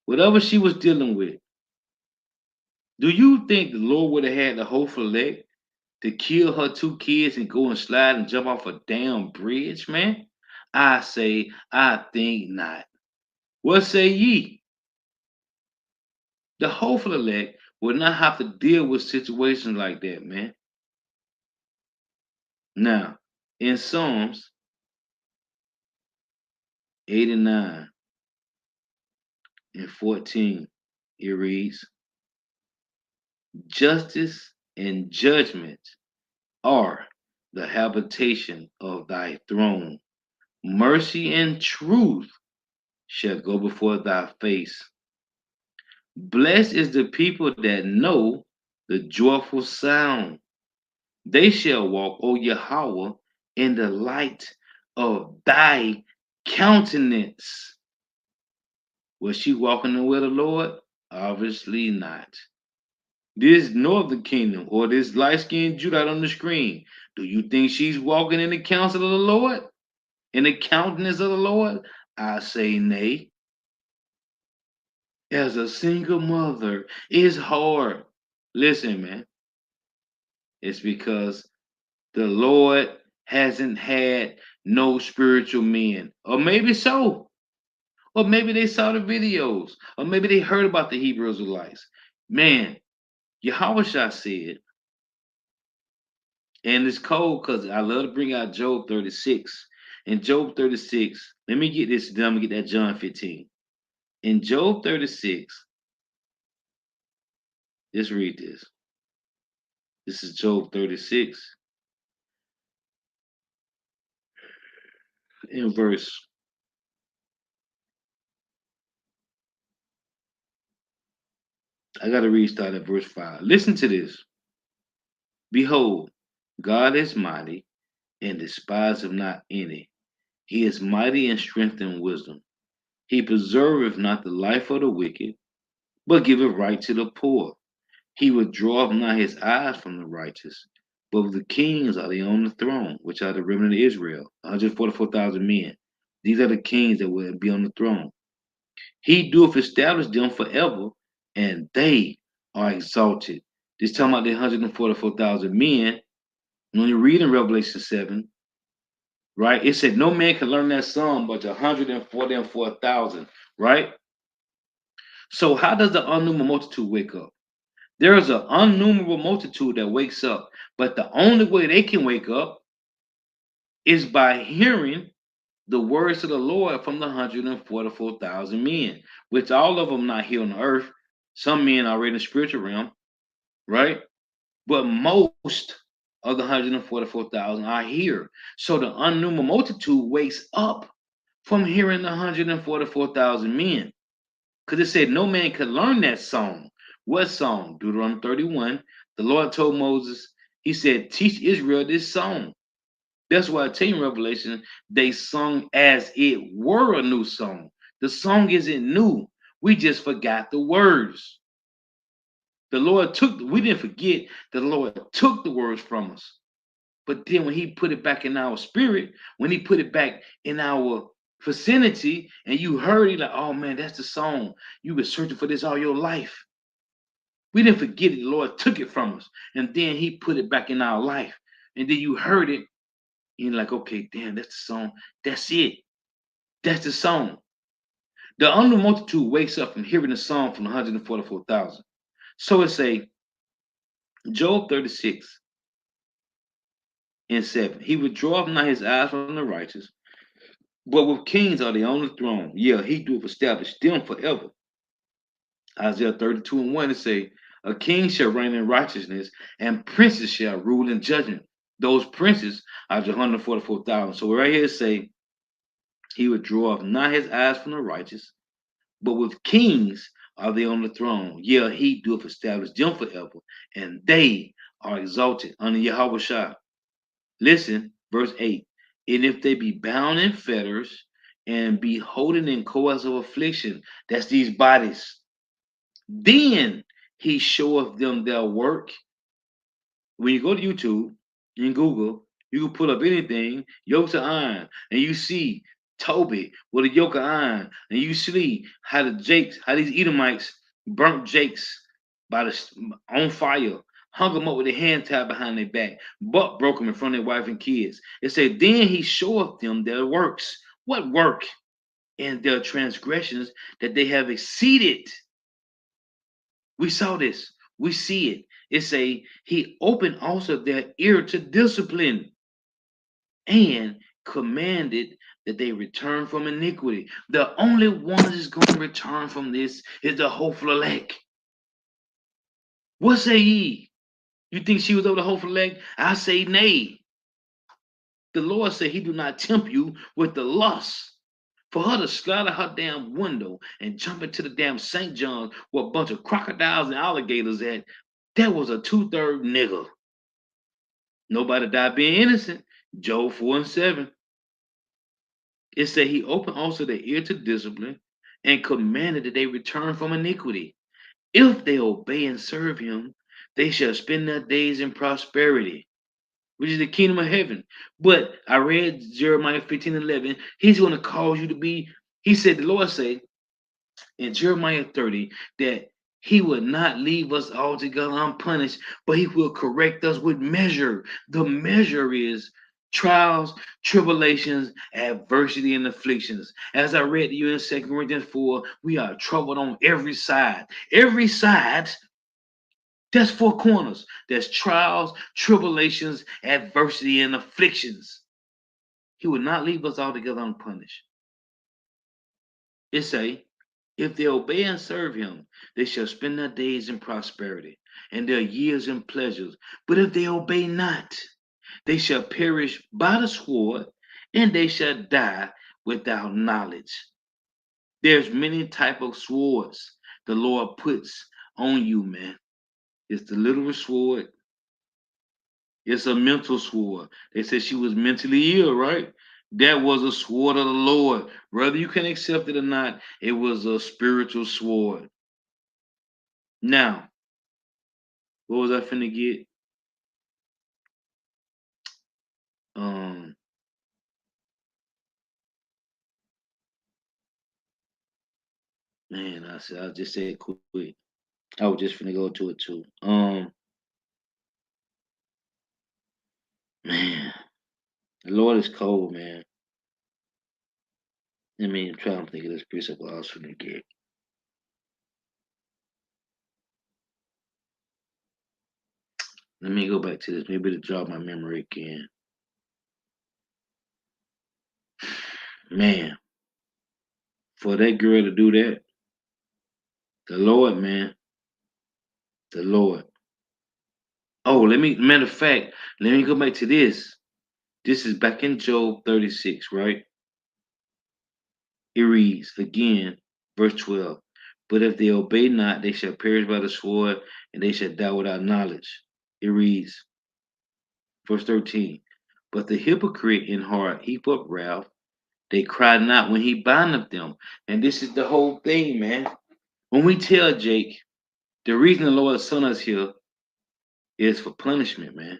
Whatever she was dealing with, do you think the Lord would have had the hopeful elect to kill her 2 kids and go and slide and jump off a damn bridge, man? I say, I think not. What say ye? The hopeful elect would not have to deal with situations like that, man. Now, in Psalms 89 and 14, it reads, justice and judgment are the habitation of thy throne. Mercy and truth shall go before thy face. Blessed is the people that know the joyful sound. They shall walk, O Yahweh, in the light of thy countenance. Was she walking with the Lord? Obviously not. This northern kingdom or this light-skinned Judah on the screen, do you think she's walking in the counsel of the Lord? In the countenance of the Lord? I say nay. As a single mother, it's hard. Listen, man. It's because the Lord hasn't had no spiritual men. Or maybe so. Or maybe they saw the videos. Or maybe they heard about the Hebrew Israelites. Man, Yahweh said, and it's cold because I love to bring out Job 36. In Job 36, let me get this, then I'm going to get that John 15. In Job 36, let's read this. This is Job 36. In verse 5. Listen to this. Behold, God is mighty and despiseth not any. He is mighty in strength and wisdom. He preserveth not the life of the wicked, but giveth right to the poor. He withdraweth not his eyes from the righteous, but the kings are they on the throne, which are the remnant of Israel, 144,000 men. These are the kings that will be on the throne. He doeth establish them forever, and they are exalted. This talking about the 144,000 men. When you read in Revelation 7, right, it said no man can learn that song but the 144,000, right? So how does the unnumberable multitude wake up? There is an unnumberable multitude that wakes up, but the only way they can wake up is by hearing the words of the Lord from the 144,000 men, which all of them not here on the earth. Some men are in the spiritual realm, right? But most of the 144,000 are here. So the unnumbered multitude wakes up from hearing the 144,000 men. Because it said no man could learn that song. What song? Deuteronomy 31. The Lord told Moses, he said, teach Israel this song. That's why I tell you in Revelation, they sung as it were a new song. The song isn't new. We just forgot the words. The Lord took, we didn't forget that the Lord took the words from us. But then when he put it back in our spirit, when he put it back in our vicinity, and you heard it, like, oh man, that's the song. You've been searching for this all your life. We didn't forget it. The Lord took it from us. And then he put it back in our life. And then you heard it. And you're like, okay, damn, that's the song. That's it. That's the song. The unknown multitude wakes up from hearing the song from 144,000. So it's a Job 36 and 7. He withdraweth not his eyes from the righteous, but with kings are they on the throne. Yeah, he doeth establish them forever. Isaiah 32 and 1 it say, a king shall reign in righteousness, and princes shall rule in judgment. Those princes are the 144,000. So right here it say, he withdraweth not his eyes from the righteous, but with kings are they on the throne. Yeah, he doeth establish them forever, and they are exalted under Yahweh Shah. Listen, verse 8. And if they be bound in fetters and be holden in cords of affliction, that's these bodies, then he showeth them their work. When you go to YouTube and Google, you can pull up anything, yokes of iron, and you see Toby with a yoke of iron, and you see how these Edomites burnt Jakes on fire, hung them up with a hand tied behind their back, butt broke them in front of their wife and kids. It said, then he showeth them their works. What work? And their transgressions that they have exceeded. We saw this. We see it. It say he opened also their ear to discipline and commanded that they return from iniquity. The only one that's going to return from this is the hopeful elect. What say ye? You think she was over the hopeful elect? I say nay. The Lord said he do not tempt you with the lust. For her to slide out her damn window and jump into the damn St. John's with a bunch of crocodiles and alligators at, that was a 2/3 nigger. Nobody died being innocent. Job 4 and 7. It said he opened also their ear to discipline and commanded that they return from iniquity. If they obey and serve him, they shall spend their days in prosperity, which is the kingdom of heaven. But I read Jeremiah 15:11. He's going to cause you to be, he said, the Lord say in Jeremiah 30 that he will not leave us altogether unpunished, but he will correct us with measure. The measure is trials, tribulations, adversity, and afflictions. As I read to you in 2 Corinthians 4, we are troubled on every side. Every side, that's 4 corners. There's trials, tribulations, adversity, and afflictions. He will not leave us altogether unpunished. It say, if they obey and serve him, they shall spend their days in prosperity and their years in pleasures. But if they obey not, they shall perish by the sword, and they shall die without knowledge. There's many type of swords the Lord puts on you, man. It's the literal sword. It's a mental sword. They said she was mentally ill, right? That was a sword of the Lord. Whether you can accept it or not, it was a spiritual sword. Now, what was I finna get? Man, I'll just say it quick. I was just finna go to it too. Man, the Lord is cold, man. I mean, I'm trying to think of this precept I was finna get. Let me go back to this. Maybe to jog my memory again. Man, for that girl to do that, the Lord, man, the Lord. Oh, matter of fact, let me go back to this. This is back in Job 36, right? It reads again, verse 12. But if they obey not, they shall perish by the sword, and they shall die without knowledge. It reads, verse 13. But the hypocrite in heart heap up wrath, they cry not when he bindeth them. And this is the whole thing, man. When we tell Jake, the reason the Lord sent us here is for punishment, man.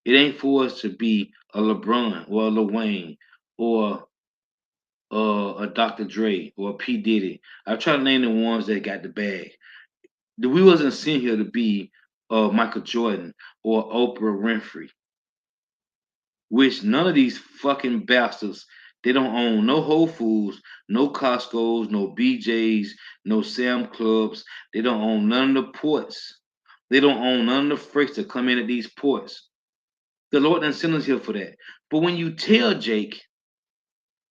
It ain't for us to be a LeBron or a Lil Wayne or a Dr. Dre or a P. Diddy. I try to name the ones that got the bag. We wasn't sent here to be Michael Jordan or Oprah Winfrey, which none of these fucking bastards, they don't own no Whole Foods, no Costco's, no BJ's, no Sam Clubs. They don't own none of the ports. They don't own none of the freights that come in at these ports. The Lord didn't send us here for that. But when you tell Jake,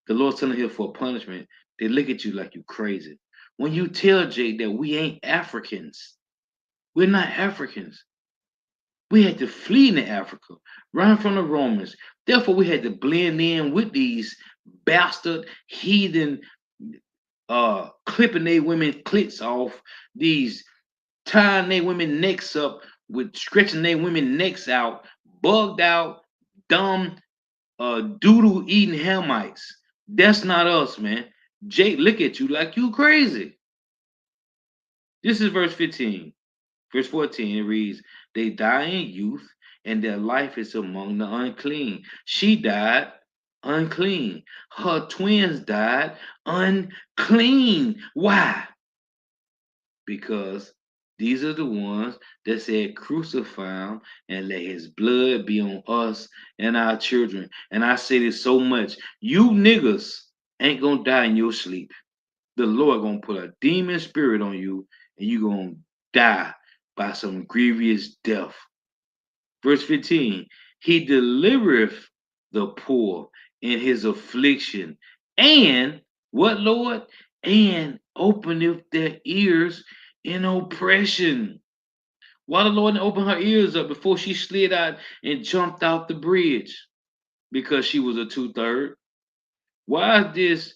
the Lord sent us here for a punishment, they look at you like you crazy. When you tell Jake that we ain't Africans, we're not Africans. We had to flee into Africa, run from the Romans. Therefore, we had to blend in with these bastard heathen clipping their women clits off, these tying their women necks up with stretching their women necks out, bugged out, dumb, doodle eating Hamites. That's not us, man. Jake look at you like you crazy. This is verse 15. Verse 14, it reads, they die in youth, and their life is among the unclean. She died unclean. Her twins died unclean. Why? Because these are the ones that said, crucify him and let his blood be on us and our children. And I say this so much. You niggas ain't gonna die in your sleep. The Lord gonna put a demon spirit on you, and you gonna die by some grievous death. Verse 15, he delivereth the poor in his affliction. And what, Lord? And openeth their ears in oppression. Why the Lord didn't open her ears up before she slid out and jumped out the bridge? Because she was a 2/3. Why is this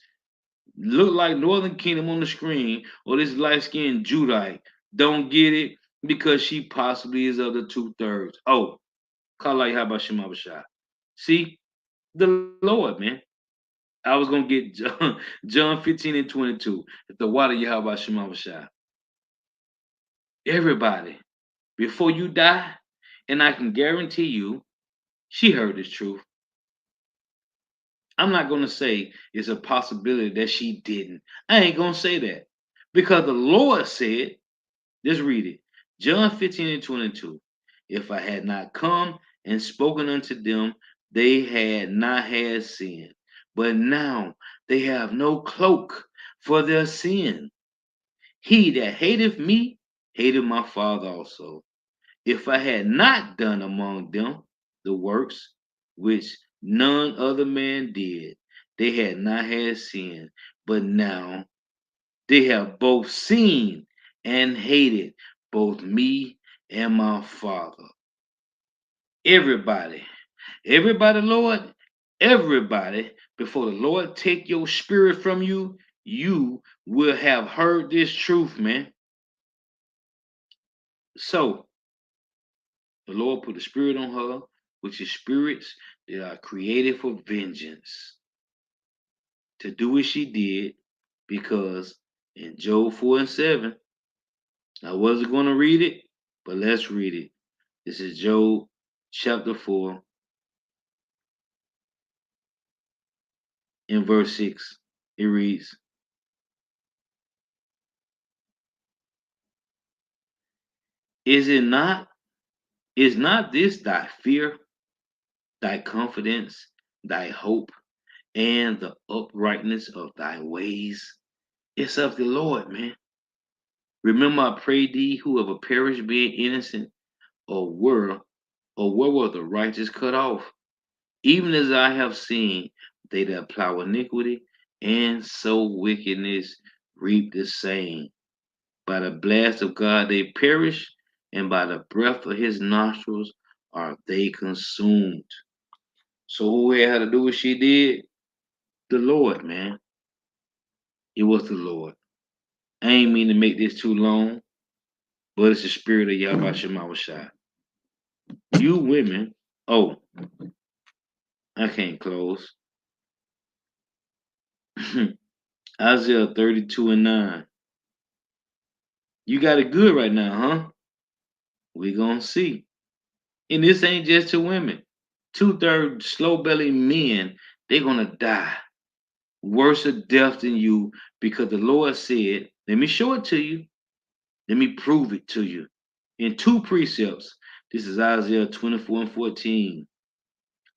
look like Northern Kingdom on the screen, or this light-skinned Judite? Don't get it? Because she possibly is of the 2/3. Oh, Kalai Habashimabashah. See, the Lord, man. I was gonna get John 15 and 22. If the water Yahabashimabashah. Everybody, before you die, and I can guarantee you, she heard this truth. I'm not gonna say it's a possibility that she didn't. I ain't gonna say that. Because the Lord said, just read it. John 15 and 22. If I had not come and spoken unto them, they had not had sin. But now they have no cloak for their sin. He that hateth me, hated my Father also. If I had not done among them the works which none other man did, they had not had sin. But now they have both seen and hated both me and my Father. Everybody, Lord, everybody, before the Lord take your spirit from you, you will have heard this truth, man. So, the Lord put a spirit on her, which is spirits that are created for vengeance, to do what she did, because in Job 4 and 7, I wasn't going to read it, but let's read it. This is Job chapter 4 in verse 6. It reads, Is not this thy fear, thy confidence, thy hope, and the uprightness of thy ways? It's of the Lord, man. Remember, I prayed thee, whoever perished being innocent, or where were the righteous cut off? Even as I have seen, they that plow iniquity and sow wickedness reap the same. By the blast of God they perish, and by the breath of his nostrils are they consumed. So who had to do what she did? The Lord, man. It was the Lord. I ain't mean to make this too long, but it's the spirit of Yahweh Shemawashai. You women, oh, I can't close. Isaiah 32:9. You got it good right now, huh? We gonna see. And this ain't just to women. 2/3 slow-bellied men, they're gonna die. Worse of death than you, because the Lord said, let me show it to you. Let me prove it to you. In 2 precepts. This is Isaiah 24:14.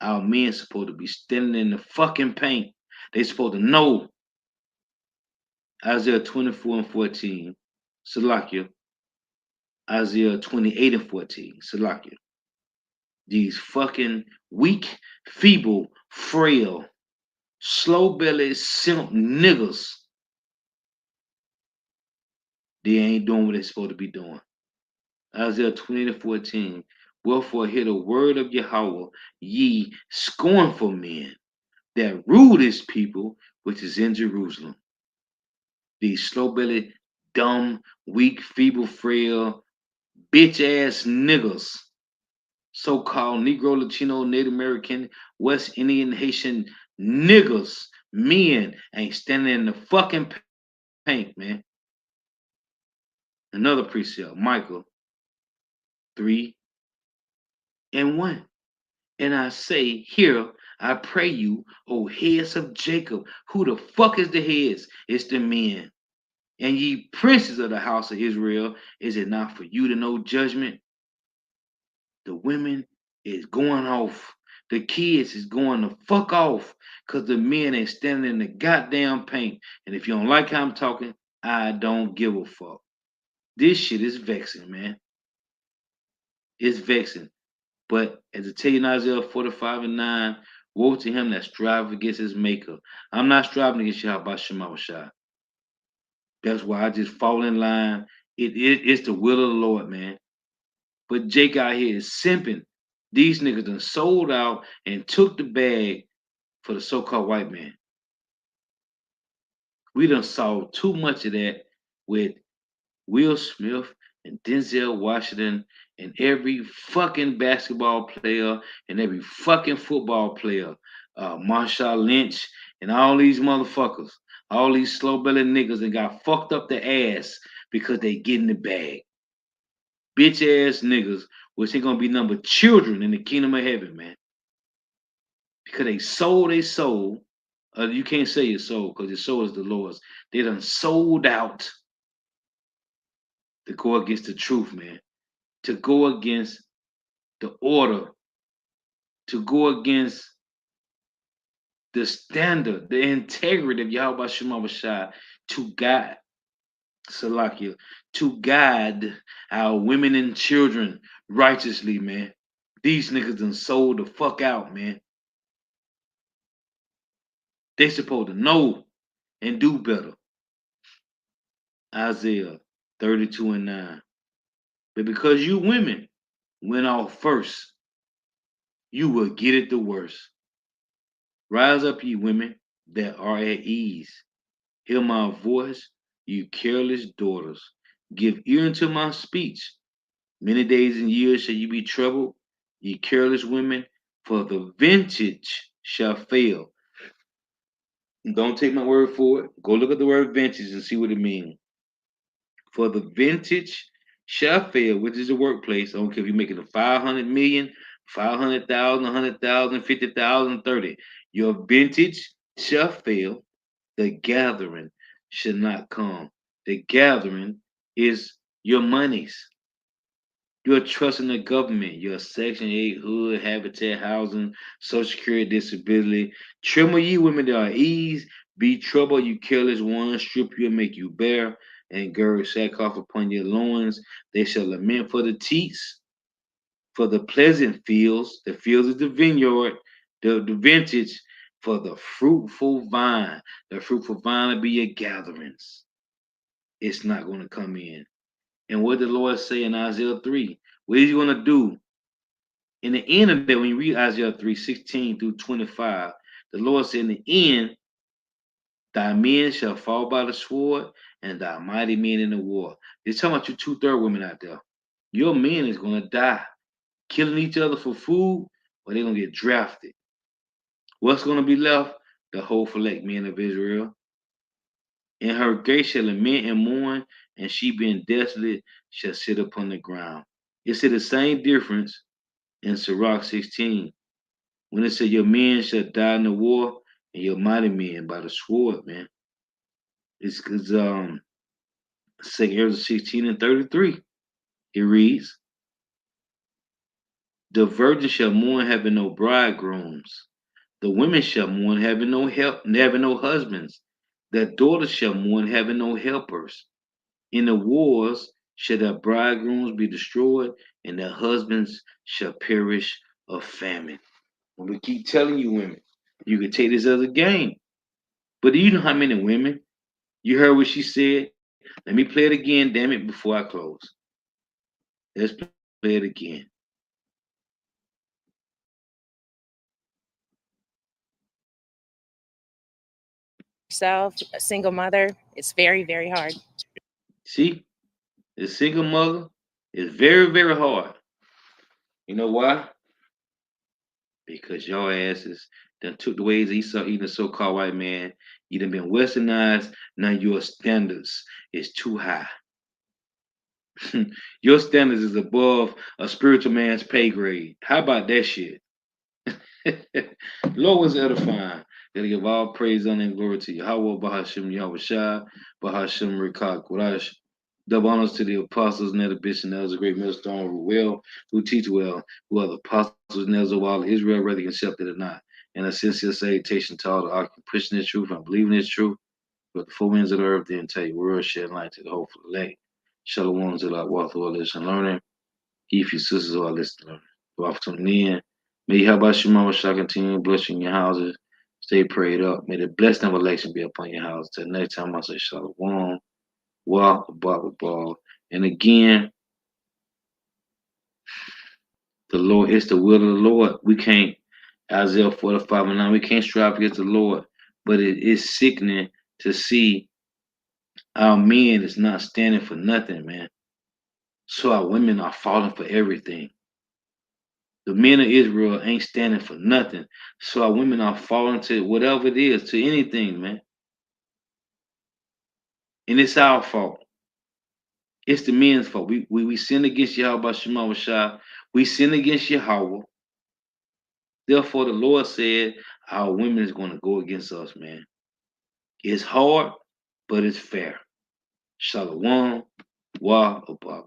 Our men supposed to be standing in the fucking paint. They supposed to know. Isaiah 24:14. Salakia. Isaiah 28:14. Salakia. These fucking weak, feeble, frail, slow-bellied simp niggas. They ain't doing what they're supposed to be doing. Isaiah 28:14. Wherefore hear the word of Yahweh, ye scornful men, that rule this people which is in Jerusalem. These slow-bellied, dumb, weak, feeble, frail, bitch-ass niggas, so-called Negro, Latino, Native American, West Indian, Haitian niggas, men, ain't standing in the fucking paint, man. Another precept, Michael 3:1. And I say, here, I pray you, O heads of Jacob. Who the fuck is the heads? It's the men. And ye princes of the house of Israel, is it not for you to know judgment? The women is going off. The kids is going to fuck off because the men ain't standing in the goddamn paint. And if you don't like how I'm talking, I don't give a fuck. This shit is vexing, man. It's vexing. But as I tell you in Isaiah 45:9, woe to him that strives against his maker. I'm not striving against Yahweh Shemawashai. That's why I just fall in line. It's the will of the Lord, man. But Jake out here is simping. These niggas done sold out and took the bag for the so-called white man. We done saw too much of that with Will Smith and Denzel Washington and every fucking basketball player and every fucking football player. Marshawn Lynch and all these motherfuckers. All these slow-bellied niggas that got fucked up the ass because they get in the bag. Bitch-ass niggas, which ain't gonna be number children in the kingdom of heaven, man. Because they sold their soul. You can't say your soul because your soul is the Lord's. They done sold out to go against the truth, man. To go against the order. To go against the standard, the integrity of Yahweh Shemawashai to guide Salakia, to guide our women and children righteously, man. These niggas done sold the fuck out, man. They supposed to know and do better. Isaiah 32:9. But because you women went off first, you will get it the worst. Rise up, ye women that are at ease. Hear my voice, you careless daughters. Give ear unto my speech. Many days and years shall you be troubled, ye careless women, for the vintage shall fail. Don't take my word for it. Go look at the word vintage and see what it means. For the vintage shall fail, which is the workplace. I don't care if you're making a 500 million, 500,000, 100,000, 50,000, 30. Your vintage shall fail. The gathering should not come. The gathering is your monies. Your trust in the government, your Section 8 hood, habitat, housing, Social Security, disability. Tremble ye women that are ease, be troubled, you careless ones, strip you and make you bare, and gird sackcloth upon your loins. They shall lament for the teats, for the pleasant fields. The fields is the vineyard, the vintage, for the fruitful vine. The fruitful vine will be your gatherings. It's not going to come in. And what did the Lord say in Isaiah 3? What is he going to do? In the end of that, when you read Isaiah 3:16 through 25, the Lord said, in the end, thy men shall fall by the sword, and thy mighty men in the war. They're talking about you 2/3 women out there. Your men is going to die, killing each other for food, or they're going to get drafted. What's going to be left? The whole elect men of Israel. In her gate shall lament and mourn, and she being desolate shall sit upon the ground. It's the same difference in Sirach 16. When it said your men shall die in the war, and your mighty men by the sword, man. It's because 2 Ezra 16 and 33. It reads, the virgin shall mourn having no bridegrooms. The women shall mourn having no help, having no husbands. Their daughters shall mourn having no helpers. In the wars shall their bridegrooms be destroyed, and their husbands shall perish of famine. When we keep telling you women, you can take this as a game. But do you know how many women? You heard what she said? Let me play it again, damn it, before I close. Let's play it again. Yourself, a single mother, it's very, very hard. See, the single mother is very, very hard. You know why? Because your asses done took the ways of Esau eating a so-called white man. You done been westernized. Now your standards is too high. Your standards is above a spiritual man's pay grade. How about that shit? Lord was edifying. Gotta give all praise, honor, and glory to Yahweh, Bahashim, Yahweh Shai, Bahashim, Rikah, Kodash. Double honors to the apostles, and the bishop, and elders, a great millstone, who teach well, who are the apostles, and elders of all Israel, whether you accept it or not. And a sincere salutation to all the occupants pushing this truth and believing this truth, but the four winds of the earth, the entire world, shed light to the hopeful elect. Shalom to the walk through all this and learning. He, for sisters, who are listening, who tuning in. May you help us, Shema, shall continue blessing your houses. Stay prayed up. May the blessing of election be upon your house. Till next time, I say Shalom. Walk above the ball. And again, the Lord, it's the will of the Lord. We can't, Isaiah 45:9, we can't strive against the Lord. But it is sickening to see our men is not standing for nothing, man. So our women are falling for everything. The men of Israel ain't standing for nothing. So our women are falling to whatever it is, to anything, man. And it's our fault. It's the men's fault. We sin against Yahweh Shema Shai. We sin against Yahweh. Therefore, the Lord said our women is going to go against us, man. It's hard, but it's fair. Shalom, wa abba.